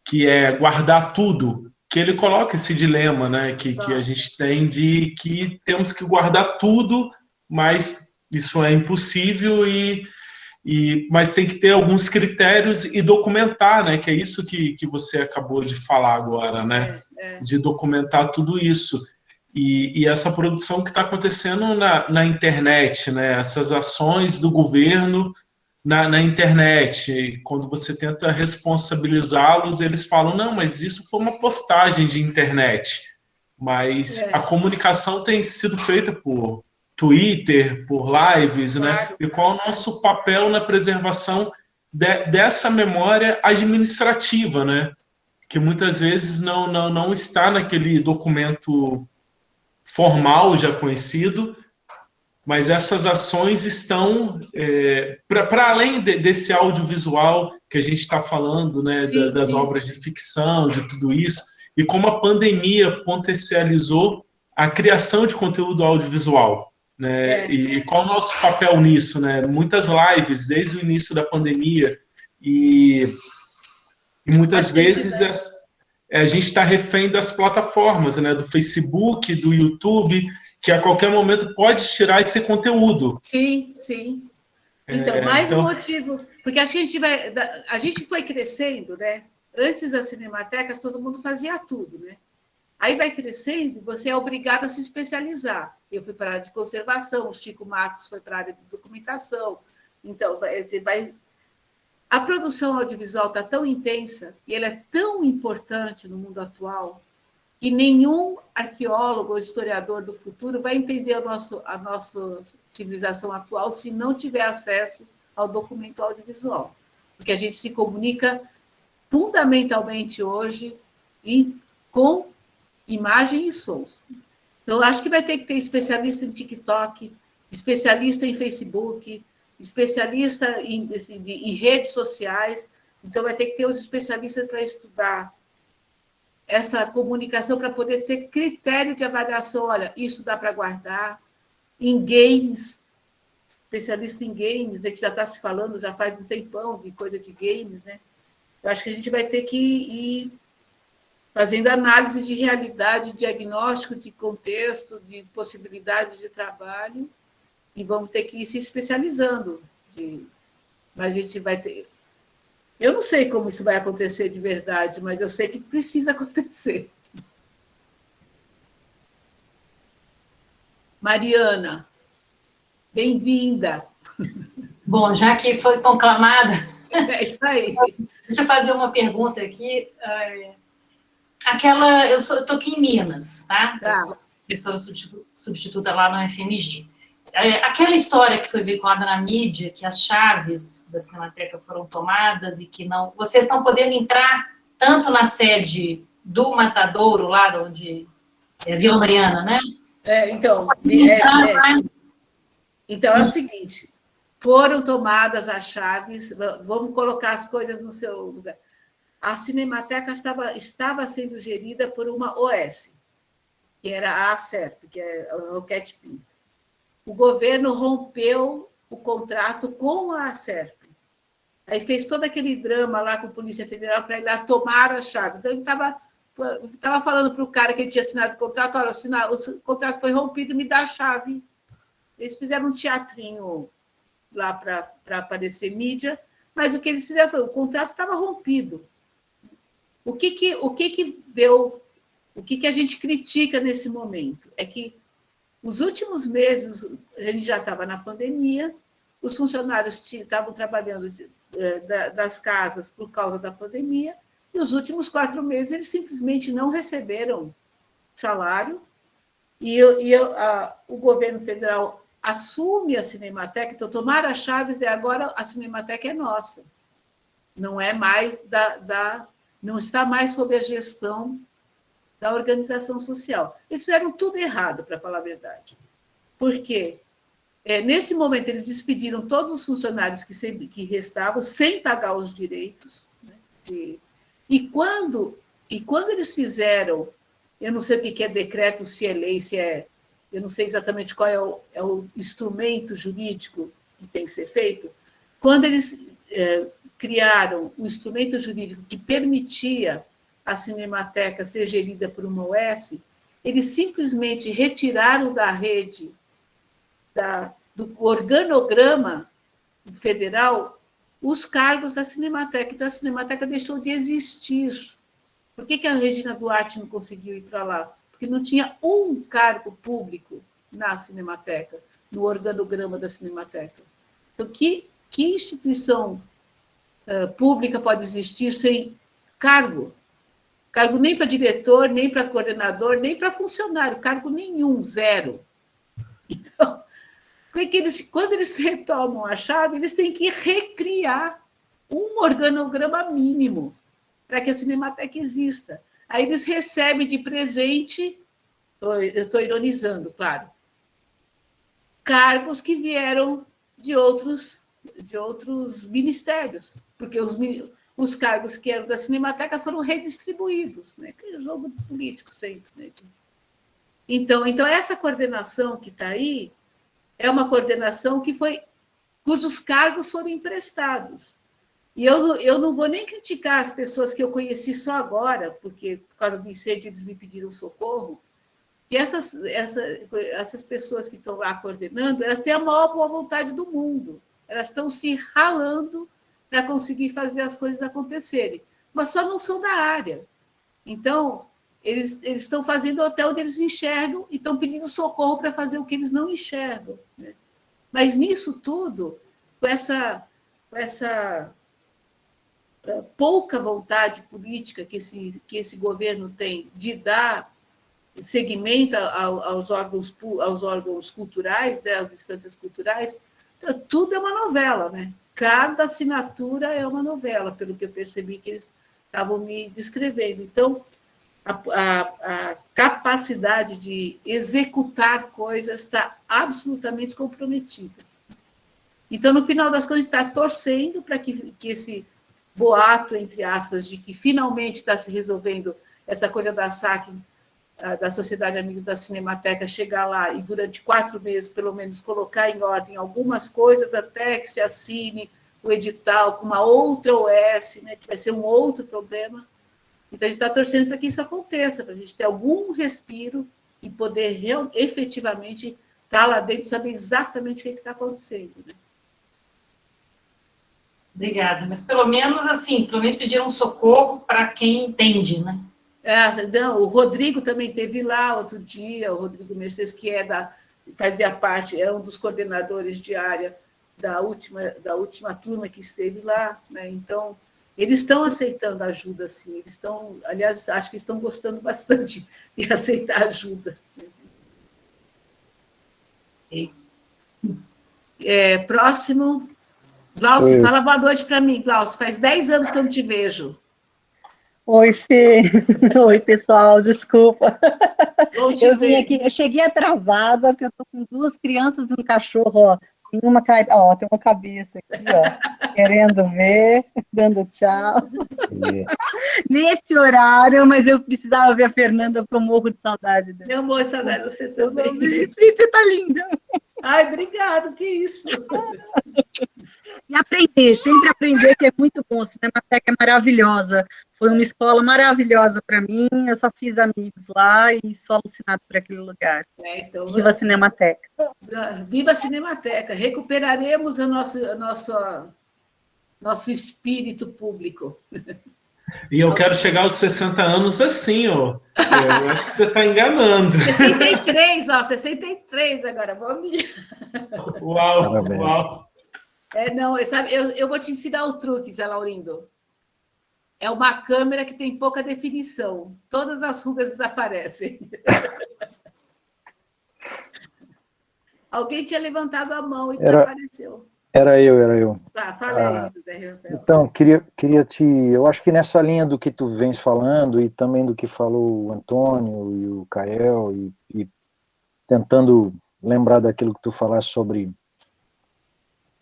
S4: que é guardar tudo, que ele coloca esse dilema, né, que a gente tem de que temos que guardar tudo, mas isso é impossível, mas tem que ter alguns critérios e documentar, né, que é isso que você acabou de falar agora, né, de documentar tudo isso. e essa produção que está acontecendo na internet, né? Essas ações do governo na internet, quando você tenta responsabilizá-los, eles falam, não, mas isso foi uma postagem de internet. Mas a comunicação tem sido feita por Twitter, por lives,
S2: Claro.
S4: né? E qual é o nosso papel na preservação dessa memória administrativa, né? Que muitas vezes não está naquele documento formal já conhecido, mas essas ações estão para além desse audiovisual que a gente está falando, né, das obras de ficção, de tudo isso, e como a pandemia potencializou a criação de conteúdo audiovisual, né? E qual o nosso papel nisso, né? Muitas lives desde o início da pandemia e muitas vezes a gente está refém das plataformas, né, do Facebook, do YouTube, que a qualquer momento pode tirar esse conteúdo.
S2: Sim, sim. Então, um motivo, porque a gente foi crescendo, né? Antes das cinematecas, todo mundo fazia tudo, né? Aí vai crescendo, você é obrigado a se especializar. Eu fui para a área de conservação, o Chico Marcos foi para a área de documentação. Então, você vai... A produção audiovisual está tão intensa e ela é tão importante no mundo atual que nenhum arqueólogo ou historiador do futuro vai entender a nossa civilização atual se não tiver acesso ao documento audiovisual. Porque a gente se comunica fundamentalmente hoje com imagem e sons. Então, acho que vai ter que ter especialista em TikTok, especialista em Facebook, especialista em redes sociais. Então, vai ter que ter os especialistas para estudar essa comunicação, para poder ter critério de avaliação. Olha, isso dá para guardar. Em games, especialista em games, né, que já está se falando, já faz um tempão de coisa de games, né? Eu acho que a gente vai ter que ir fazendo análise de realidade, diagnóstico de contexto, de possibilidades de trabalho, e vamos ter que ir se especializando. Mas a gente vai ter... Eu não sei como isso vai acontecer de verdade, mas eu sei que precisa acontecer. Mariana, bem-vinda.
S8: Bom, já que foi conclamada...
S2: É isso aí.
S8: Deixa eu fazer uma pergunta aqui. Eu estou aqui em Minas, tá? Eu sou professora substituta lá no FMG. Aquela história que foi veiculada na mídia, que as chaves da Cinemateca foram tomadas e que não... Vocês estão podendo entrar tanto na sede do Matadouro, lá onde... Vila Mariana, né?
S2: Então é o seguinte, foram tomadas as chaves, vamos colocar as coisas no seu lugar. A Cinemateca estava sendo gerida por uma OS, que era a ACERP, que é a Roquete Pinto. O governo rompeu o contrato com a ACERP. Aí fez todo aquele drama lá com a Polícia Federal para ir lá tomar a chave. Então, ele estava falando para o cara que ele tinha assinado o contrato, olha, o contrato foi rompido, me dá a chave. Eles fizeram um teatrinho lá para aparecer mídia, mas o que eles fizeram foi, o contrato estava rompido. O que a gente critica nesse momento é que os últimos meses, a gente já estava na pandemia, os funcionários estavam trabalhando das casas por causa da pandemia, e os últimos 4 meses eles simplesmente não receberam salário, e o governo federal assume a Cinemateca, então tomar as chaves agora a Cinemateca é nossa. Não é mais não está mais sob a gestão da organização social. Eles fizeram tudo errado, para falar a verdade. Por quê? Nesse momento, eles despediram todos os funcionários que restavam, sem pagar os direitos. Né? E quando eles fizeram, eu não sei o que é decreto, se é lei, se é... Eu não sei exatamente qual é o instrumento jurídico que tem que ser feito. Quando eles criaram um instrumento jurídico que permitia a Cinemateca ser gerida por uma OS, eles simplesmente retiraram da rede, do organograma federal, os cargos da Cinemateca. Então, a Cinemateca deixou de existir. Por que a Regina Duarte não conseguiu ir para lá? porque não tinha um cargo público na Cinemateca, no organograma da Cinemateca. Então, que instituição pública pode existir sem cargo? Cargo nem para diretor, nem para coordenador, nem para funcionário, cargo nenhum, zero. Então, quando eles retomam a chave, eles têm que recriar um organograma mínimo para que a Cinemateca exista. Aí eles recebem de presente, eu estou ironizando, claro, cargos que vieram de outros ministérios, porque os cargos que eram da Cinemateca foram redistribuídos, né? Que é jogo político sempre. Né? Então, essa coordenação que está aí é uma coordenação cujos cargos foram emprestados. E eu não vou nem criticar as pessoas que eu conheci só agora, porque por causa do incêndio eles me pediram socorro, que essas pessoas que estão lá coordenando, elas têm a maior boa vontade do mundo. Elas estão se ralando para conseguir fazer as coisas acontecerem, mas só não são da área. Então, eles estão fazendo até onde eles enxergam e estão pedindo socorro para fazer o que eles não enxergam. Né? Mas nisso tudo, com essa pouca vontade política que esse governo tem de dar seguimento aos órgãos culturais, né, às instâncias culturais, tudo é uma novela, né? Cada assinatura é uma novela, pelo que eu percebi que eles estavam me descrevendo. Então, a capacidade de executar coisas está absolutamente comprometida. Então, no final das contas, está torcendo para que esse boato, entre aspas, de que finalmente está se resolvendo essa coisa da SAC, da Sociedade Amigos da Cinemateca, chegar lá e, durante 4 meses, pelo menos, colocar em ordem algumas coisas até que se assine o edital com uma outra OS, né, que vai ser um outro problema. Então, a gente está torcendo para que isso aconteça, para a gente ter algum respiro e poder efetivamente estar lá dentro e saber exatamente o que está acontecendo. Né?
S8: Obrigada, mas pelo menos pediram socorro para quem entende, né?
S2: Não, o Rodrigo também esteve lá outro dia, o Rodrigo Mercedes, que fazia parte, é um dos coordenadores de área da última turma que esteve lá, né? Então, eles estão aceitando ajuda, sim, eles estão, aliás, acho que estão gostando bastante de aceitar ajuda. Próximo, Glaucio, fala boa noite para mim, Glaucio, faz 10 anos que eu não te vejo.
S9: Oi, Fê. Oi, pessoal, desculpa. Eu vim aqui, eu cheguei atrasada, porque eu estou com 2 crianças e um cachorro, ó. Tem uma cabeça aqui, ó, querendo ver, dando tchau. Nesse horário, mas eu precisava ver a Fernanda, porque eu morro de saudade dela.
S2: Eu morro de saudade de você também.
S9: Você está linda.
S2: Ai, obrigado, que isso.
S9: E aprender, sempre aprender, que é muito bom. A Cinemateca é maravilhosa. Foi uma escola maravilhosa para mim. Eu só fiz amigos lá e sou alucinada por aquele lugar.
S2: Então,
S9: viva a Cinemateca.
S2: Viva a Cinemateca. Recuperaremos o nosso espírito público.
S4: E eu quero chegar aos 60 anos assim, ó. Eu acho que você está enganando.
S2: 63 agora, vamos.
S4: Uau, uau.
S2: Não, eu vou te ensinar o truque, Zé Laurindo. É uma câmera que tem pouca definição. Todas as rugas desaparecem. Alguém tinha levantado a mão e desapareceu.
S3: Era eu.
S2: Fala aí, Zé Rafael.
S3: Então, queria eu acho que nessa linha do que tu vens falando e também do que falou o Antônio e o Kael e tentando lembrar daquilo que tu falaste sobre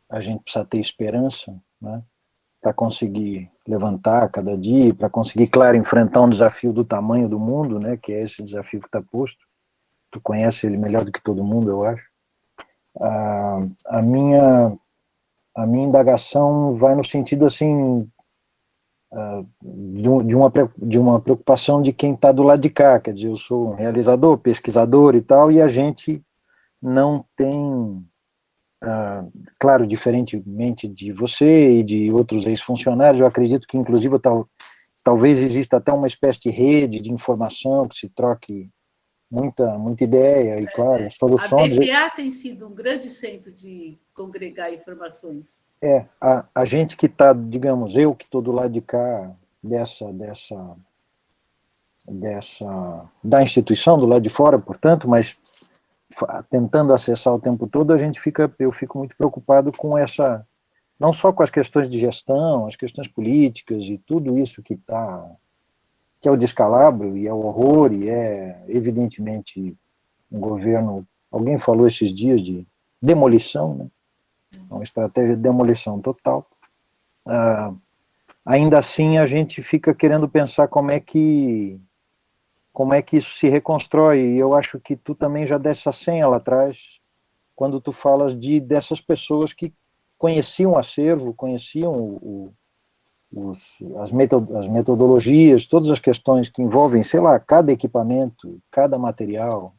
S3: a gente precisa ter esperança, né, para conseguir levantar cada dia, para conseguir, claro, enfrentar um desafio do tamanho do mundo, né, que é esse desafio que está posto. Tu conhece ele melhor do que todo mundo, eu acho. A minha indagação vai no sentido, assim, de uma preocupação de quem está do lado de cá, quer dizer, eu sou um realizador, pesquisador e tal, e a gente não tem, claro, diferentemente de você e de outros ex-funcionários, eu acredito que, inclusive, talvez exista até uma espécie de rede de informação que se troque muita ideia e, claro, soluções.
S2: A BPA tem sido um grande centro de congregar informações.
S3: A gente que está, digamos, eu que estou do lado de cá da instituição, do lado de fora, portanto, mas tentando acessar o tempo todo, eu fico muito preocupado com não só com as questões de gestão, as questões políticas e tudo isso que é o descalabro e é o horror e é evidentemente um governo, alguém falou esses dias de demolição, né? Uma estratégia de demolição total. Ainda assim a gente fica querendo pensar como é que isso se reconstrói, e eu acho que tu também já desse a senha lá atrás, quando tu falas dessas pessoas que conheciam o acervo, conheciam as metodologias, todas as questões que envolvem, sei lá, cada equipamento, cada material,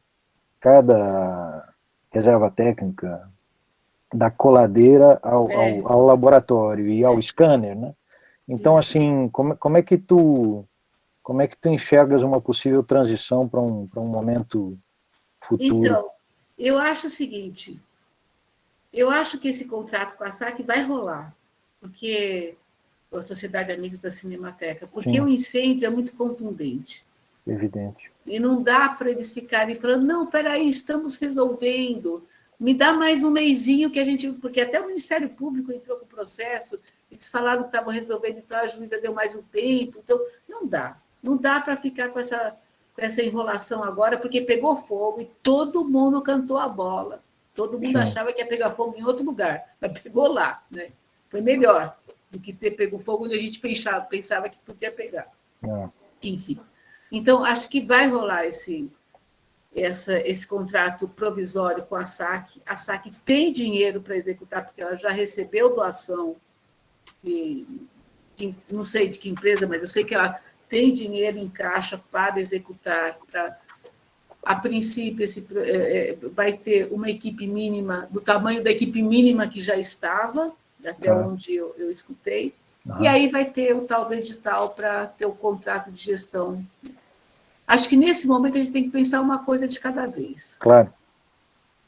S3: cada reserva técnica, da coladeira ao laboratório e ao scanner, né? Então, isso. Assim, como é que tu enxergas uma possível transição para um momento futuro?
S2: Então, eu acho o seguinte, eu acho que esse contrato com a SAC vai rolar, porque a Sociedade Amigos da Cinemateca, porque Sim. O incêndio é muito contundente.
S3: Evidente.
S2: E não dá para eles ficarem falando, não, peraí, estamos resolvendo, me dá mais um mesinho que a gente... Porque até o Ministério Público entrou com o processo, eles falaram que estavam resolvendo, então a juíza deu mais um tempo, então não dá para ficar com essa enrolação agora, porque pegou fogo e todo mundo cantou a bola, todo mundo Sim. achava que ia pegar fogo em outro lugar, mas pegou lá, né? Foi melhor do que ter pego fogo onde a gente pensava que podia pegar. Enfim. Então, acho que vai rolar esse contrato provisório com a SAC. A SAC tem dinheiro para executar, porque ela já recebeu doação, não sei de que empresa, mas eu sei que ela tem dinheiro em caixa para executar. A princípio, vai ter uma equipe mínima, do tamanho da equipe mínima que já estava, até onde eu escutei, e aí vai ter o tal do edital para ter o contrato de gestão. Acho que, nesse momento, a gente tem que pensar uma coisa de cada vez.
S3: Claro.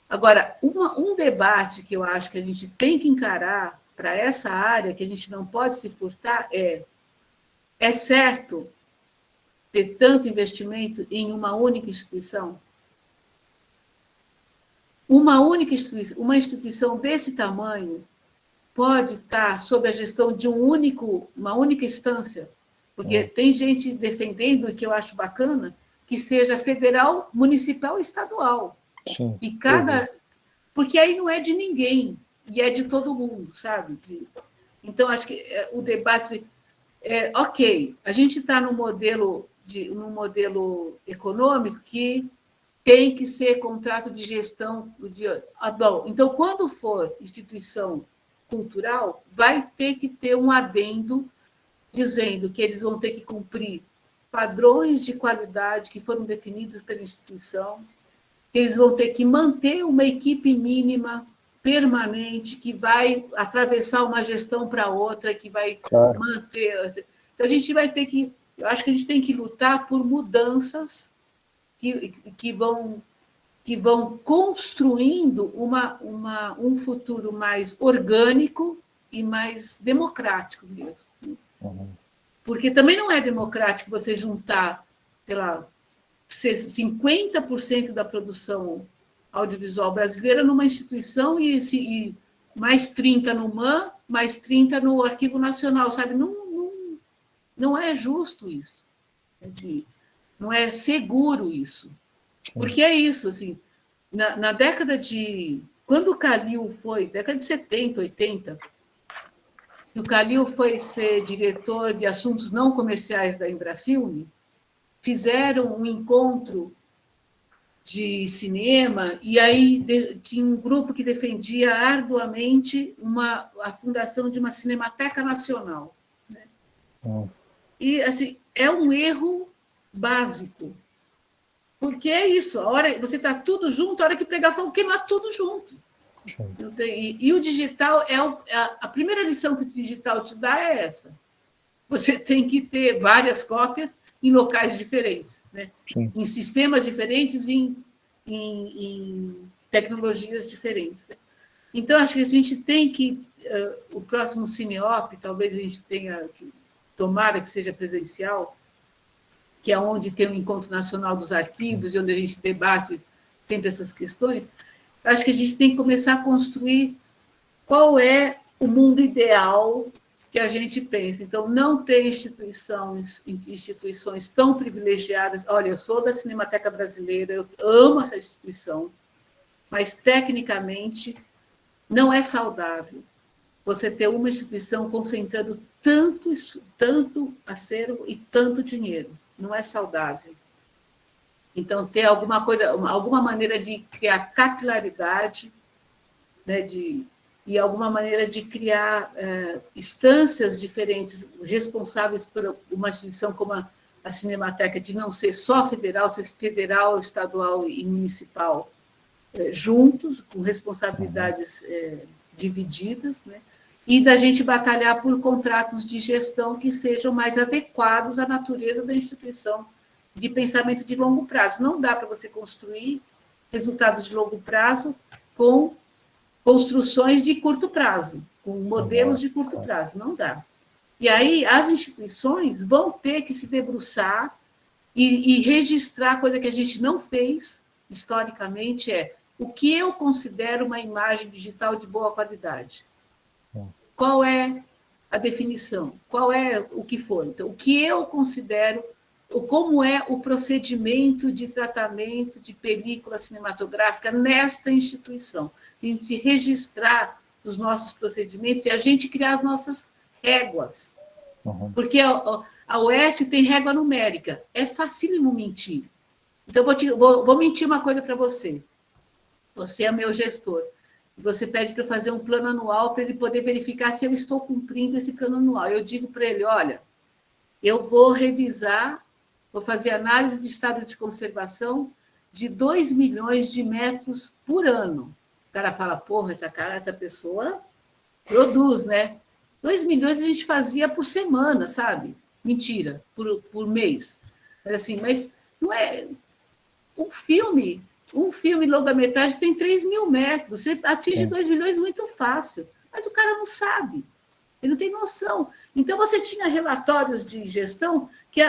S2: Agora, um debate que eu acho que a gente tem que encarar para essa área, que a gente não pode se furtar, é certo ter tanto investimento em uma única instituição? Uma instituição desse tamanho pode estar sob a gestão de uma única instância? Porque tem gente defendendo, que eu acho bacana, que seja federal, municipal e estadual.
S3: Sim,
S2: e porque aí não é de ninguém, e é de todo mundo, sabe? Então, acho que o debate ok, a gente está num modelo econômico que tem que ser contrato de gestão. Bom, então, quando for instituição cultural, vai ter que ter um adendo dizendo que eles vão ter que cumprir padrões de qualidade que foram definidos pela instituição, que eles vão ter que manter uma equipe mínima permanente, que vai atravessar uma gestão para outra, que vai manter... Então, a gente vai ter que... Eu acho que a gente tem que lutar por mudanças que vão construindo um futuro mais orgânico e mais democrático mesmo. Porque também não é democrático você juntar, sei lá, 50% da produção audiovisual brasileira numa instituição e mais 30% no MAN, mais 30% no Arquivo Nacional, sabe? Não é justo isso. Não é seguro isso. Porque é isso, assim, na década de... Quando o Calil foi, década de 70, 80, o Calil foi ser diretor de assuntos não comerciais da Embrafilme, fizeram um encontro de cinema, e aí tinha um grupo que defendia arduamente a fundação de uma Cinemateca Nacional. Né? E, assim, é um erro básico, porque é isso, a hora você está tudo junto, a hora que pregar fogo, queimar tudo junto. E o digital, a primeira lição que o digital te dá é essa. Você tem que ter várias cópias, em locais diferentes, né?
S3: Sim.
S2: Em sistemas diferentes, em tecnologias diferentes. Né? Então, acho que a gente tem que, o próximo Cineop, talvez a gente tenha, tomara que seja presencial, que é onde tem o Encontro Nacional dos Arquivos, e onde a gente debate sempre essas questões, acho que a gente tem que começar a construir qual é o mundo ideal que a gente pensa. Então, não ter instituições tão privilegiadas. Olha, eu sou da Cinemateca Brasileira, eu amo essa instituição, mas, tecnicamente, não é saudável você ter uma instituição concentrando tanto acervo e tanto dinheiro. Não é saudável. Então, ter alguma maneira de criar capilaridade, né, e alguma maneira de criar instâncias diferentes, responsáveis por uma instituição como a Cinemateca, de não ser só federal, ser federal, estadual e municipal, juntos, com responsabilidades divididas, né? E da gente batalhar por contratos de gestão que sejam mais adequados à natureza da instituição, de pensamento de longo prazo. Não dá para você construir resultados de longo prazo com construções de curto prazo, com modelos de curto prazo, não dá. E aí as instituições vão ter que se debruçar e registrar, coisa que a gente não fez historicamente, o que eu considero uma imagem digital de boa qualidade. Qual é a definição? Qual é o que foi? Então, o que eu considero, como é o procedimento de tratamento de película cinematográfica nesta instituição? A gente registrar os nossos procedimentos e a gente criar as nossas réguas. Porque a UES tem régua numérica. É facílimo mentir. Então, vou mentir uma coisa para você. Você é meu gestor. Você pede para fazer um plano anual para ele poder verificar se eu estou cumprindo esse plano anual. Eu digo para ele, olha, eu vou revisar, vou fazer análise de estado de conservação de 2 milhões de metros por ano. O cara fala, porra, essa pessoa produz, né? 2 milhões a gente fazia por semana, sabe? Mentira, por mês. Assim, mas não é... Um filme longa-metragem tem 3 mil metros, você atinge 2 milhões muito fácil, mas o cara não sabe, ele não tem noção. Então, você tinha relatórios de gestão que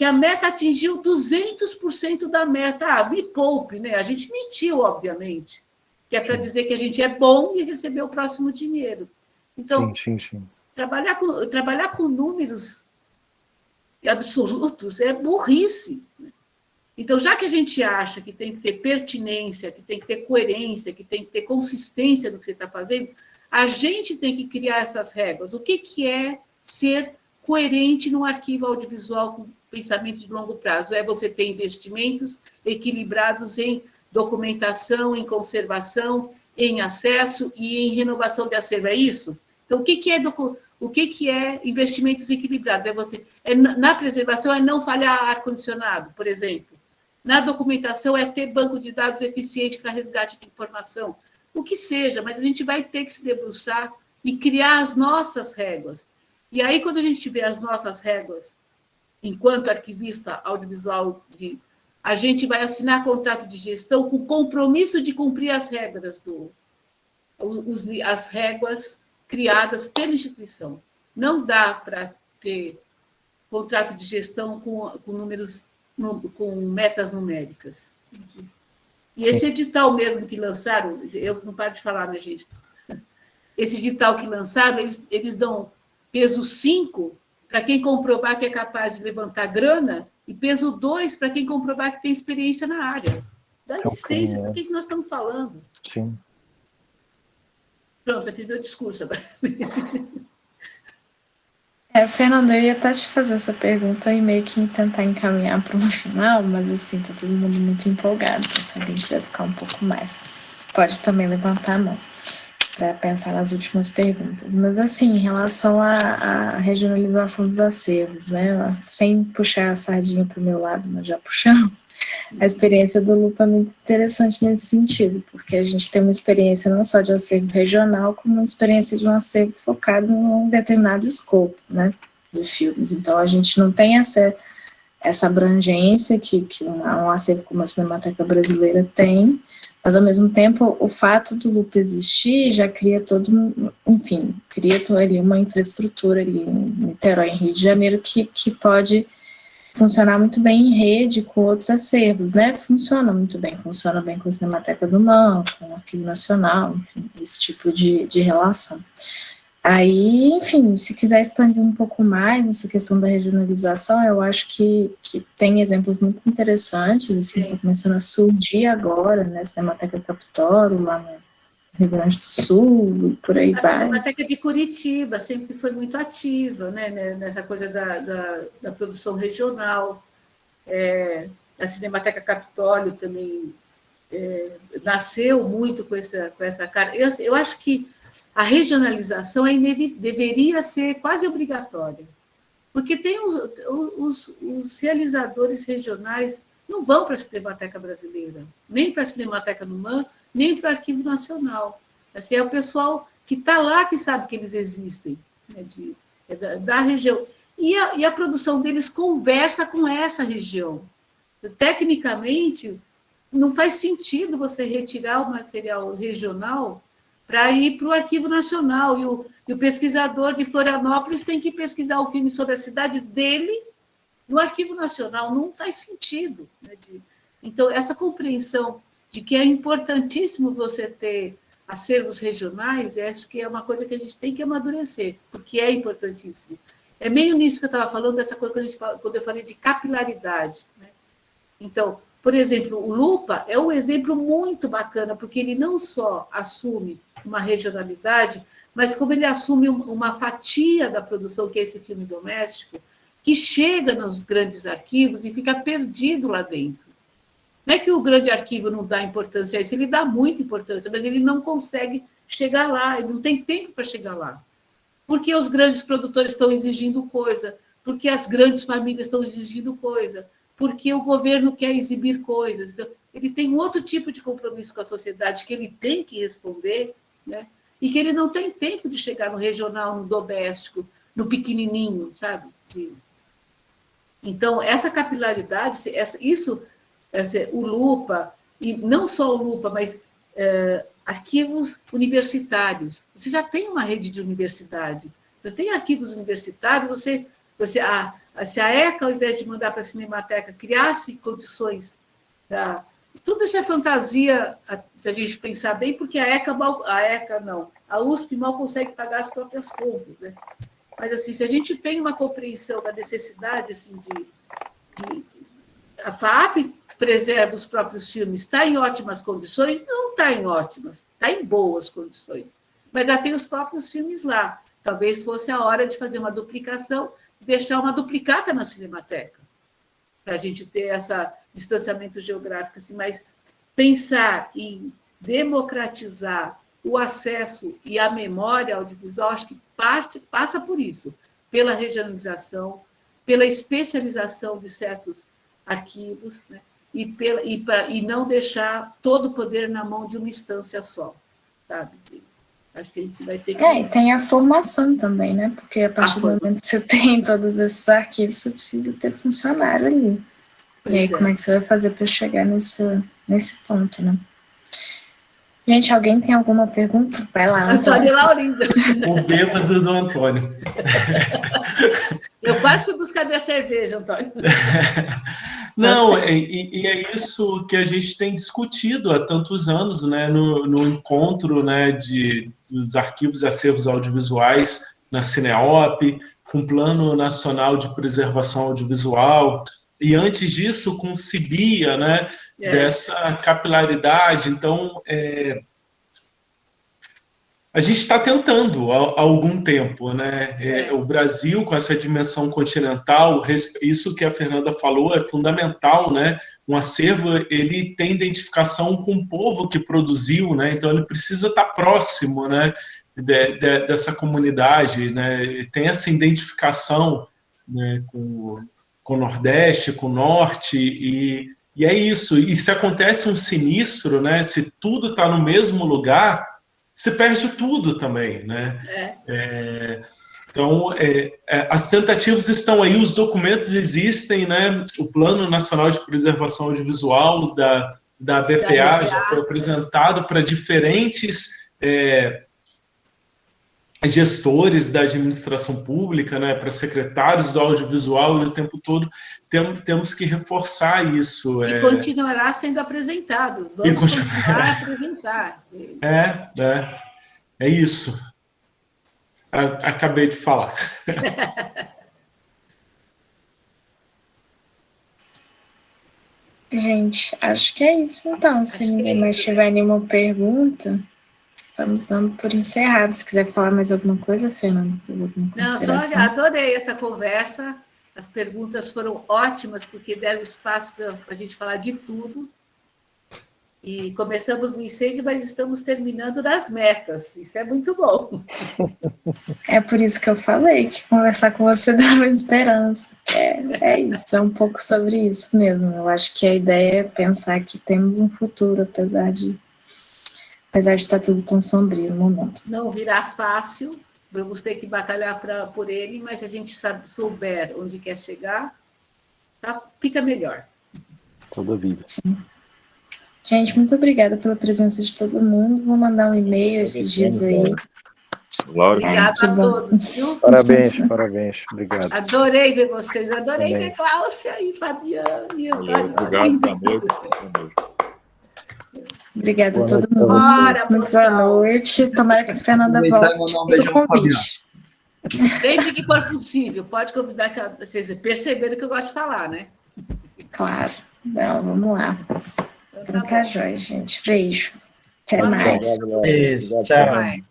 S2: a meta atingiu 200% da meta. Me poupe, né? A gente mentiu, obviamente, que é para dizer que a gente é bom e receber o próximo dinheiro. Então, sim. Trabalhar com números absolutos é burrice. Então, já que a gente acha que tem que ter pertinência, que tem que ter coerência, que tem que ter consistência no que você está fazendo, a gente tem que criar essas regras. O que é ser coerente num arquivo audiovisual com pensamento de longo prazo? É você ter investimentos equilibrados em documentação, em conservação, em acesso e em renovação de acervo. É isso? Então, o que é investimentos equilibrados? Na preservação é não falhar ar-condicionado, por exemplo. Na documentação é ter banco de dados eficiente para resgate de informação. O que seja, mas a gente vai ter que se debruçar e criar as nossas regras. E aí, quando a gente tiver as nossas regras, enquanto arquivista audiovisual, a gente vai assinar contrato de gestão com compromisso de cumprir as regras, as regras criadas pela instituição. Não dá para ter contrato de gestão com números, com metas numéricas. E esse edital mesmo que lançaram, eu não paro de falar, né, gente? Esse edital que lançaram, eles dão peso 5 para quem comprovar que é capaz de levantar grana e peso 2 para quem comprovar que tem experiência na área. Dá licença, por que nós estamos falando?
S3: Sim.
S2: Pronto, aqui deu discurso agora.
S1: Fernanda, eu ia até te fazer essa pergunta e meio que tentar encaminhar para um final, mas assim, tá todo mundo muito empolgado, então se alguém quiser ficar um pouco mais, pode também levantar a mão para pensar nas últimas perguntas. Mas assim, em relação à regionalização dos acervos, né, sem puxar a sardinha para o meu lado, mas já puxando, a experiência do Lupa é muito interessante nesse sentido, porque a gente tem uma experiência não só de acervo regional, como uma experiência de um acervo focado em um determinado escopo, né, de filmes. Então, a gente não tem essa abrangência que um acervo como a Cinemateca Brasileira tem, mas, ao mesmo tempo, o fato do Lupa existir já cria cria ali uma infraestrutura ali em Niterói, em Rio de Janeiro, que pode funcionar muito bem em rede com outros acervos, né? Funciona bem com a Cinemateca do MAM, com o Arquivo Nacional, enfim, esse tipo de relação. Aí, enfim, se quiser expandir um pouco mais essa questão da regionalização, eu acho que tem exemplos muito interessantes, assim, estão começando a surgir agora, né, Cinemateca Capitólio, lá no Rio Grande do Sul, e por aí vai.
S2: A Cinemateca de Curitiba sempre foi muito ativa, né, nessa coisa da produção regional. A Cinemateca Capitólio também nasceu muito com essa cara. Eu acho que a regionalização deveria ser quase obrigatória, porque tem os realizadores regionais não vão para a Cinemateca Brasileira, nem para a Cinemateca do MAM, nem para o Arquivo Nacional. Assim, é o pessoal que está lá que sabe que eles existem, né, da região. E a produção deles conversa com essa região. Tecnicamente, não faz sentido você retirar o material regional para ir para o Arquivo Nacional, e o pesquisador de Florianópolis tem que pesquisar o filme sobre a cidade dele no Arquivo Nacional. Não faz sentido, né? Então, essa compreensão de que é importantíssimo você ter acervos regionais, acho que é uma coisa que a gente tem que amadurecer, porque é importantíssimo. É meio nisso que eu estava falando, dessa coisa quando eu falei de capilaridade, né? Então, por exemplo, o Lupa é um exemplo muito bacana, porque ele não só assume uma regionalidade, mas como ele assume uma fatia da produção, que é esse filme doméstico, que chega nos grandes arquivos e fica perdido lá dentro. Não é que o grande arquivo não dá importância a isso, ele dá muita importância, mas ele não consegue chegar lá, ele não tem tempo para chegar lá. Porque os grandes produtores estão exigindo coisa, porque as grandes famílias estão exigindo coisa, porque o governo quer exibir coisas. Então, ele tem um outro tipo de compromisso com a sociedade que ele tem que responder, né? E que ele não tem tempo de chegar no regional, no doméstico, no pequenininho, sabe? Então, essa capilaridade, o Lupa, e não só o Lupa, mas arquivos universitários. Você já tem uma rede de universidade, você tem arquivos universitários, se a ECA, ao invés de mandar para a Cinemateca, criasse condições. Tudo isso é fantasia, se a gente pensar bem, porque a USP mal consegue pagar as próprias contas, né? Mas, assim, se a gente tem uma compreensão da necessidade, assim, a FAAP preserva os próprios filmes, está em ótimas condições? Não está em ótimas, está em boas condições. Mas já tem os próprios filmes lá. Talvez fosse a hora de fazer uma duplicação, deixar uma duplicata na Cinemateca, para a gente ter esse distanciamento geográfico, assim, mas pensar em democratizar o acesso e a memória audiovisual, acho que passa por isso, pela regionalização, pela especialização de certos arquivos, né? E não deixar todo o poder na mão de uma instância só, sabe? Acho que a gente vai ter que...
S1: E tem a formação também, né? Porque a partir do momento que você tem todos esses arquivos, você precisa ter funcionário ali. E aí, como é que você vai fazer para chegar nesse ponto, né? Gente, alguém tem alguma pergunta? Vai lá,
S2: Antônio e Laurinda.
S4: O bêbado do Antônio.
S2: Eu quase fui buscar minha cerveja, Antônio.
S4: Não, e é isso que a gente tem discutido há tantos anos, né, no encontro, né, dos arquivos e acervos audiovisuais na Cineop, com o Plano Nacional de Preservação Audiovisual, e antes disso com o CIBIA, né, dessa capilaridade. Então, a gente está tentando há algum tempo, né? O Brasil, com essa dimensão continental, isso que a Fernanda falou é fundamental, né? Um acervo, ele tem identificação com o povo que produziu, né? Então ele precisa estar próximo, né? Dessa comunidade, né? Ele tem essa identificação, né? Com o Nordeste, com o Norte, e é isso. E se acontece um sinistro, né? Se tudo está no mesmo lugar, se perde tudo também, né? Então, as tentativas estão aí, os documentos existem, né? O Plano Nacional de Preservação Audiovisual da BPA já foi apresentado para diferentes gestores da administração pública, né? Para secretários do audiovisual, e o tempo todo temos que reforçar isso.
S2: E continuará sendo apresentado. Vamos continuar a apresentar.
S4: É isso. Acabei de falar.
S1: Gente, acho que é isso então. Se ninguém mais tiver nenhuma pergunta, estamos dando por encerrado. Se quiser falar mais alguma coisa, Fernanda, fazer alguma consideração?
S2: Não, só adorei essa conversa. As perguntas foram ótimas, porque deram espaço para a gente falar de tudo. E começamos no incêndio, mas estamos terminando nas metas. Isso é muito bom.
S1: É por isso que eu falei que conversar com você dava esperança. É isso, é um pouco sobre isso mesmo. Eu acho que a ideia é pensar que temos um futuro, apesar de estar tudo tão sombrio no momento.
S2: Não virá fácil, vamos ter que batalhar por ele, mas se a gente souber onde quer chegar, fica melhor.
S3: Toda vida.
S1: Sim. Gente, muito obrigada pela presença de todo mundo. Vou mandar um e-mail esses dias aí.
S6: Laura.
S2: Obrigada a todos, viu?
S3: Parabéns. Obrigado.
S2: Adorei ver vocês. Adorei ver Cláudia e Fabiane.
S6: Obrigado, boa noite.
S1: Obrigada a todo mundo.
S2: Bora,
S1: muito boa noite. Tomara que a Fernanda volte.
S5: Mandar um beijão pro Fabiano.
S2: Sempre que for possível, pode convidar, que vocês perceberam que eu gosto de falar, né?
S1: Claro. Não, vamos lá. Então tá jóia, gente. Beijo. Até mais.
S10: Beijo, tchau.
S2: Até mais.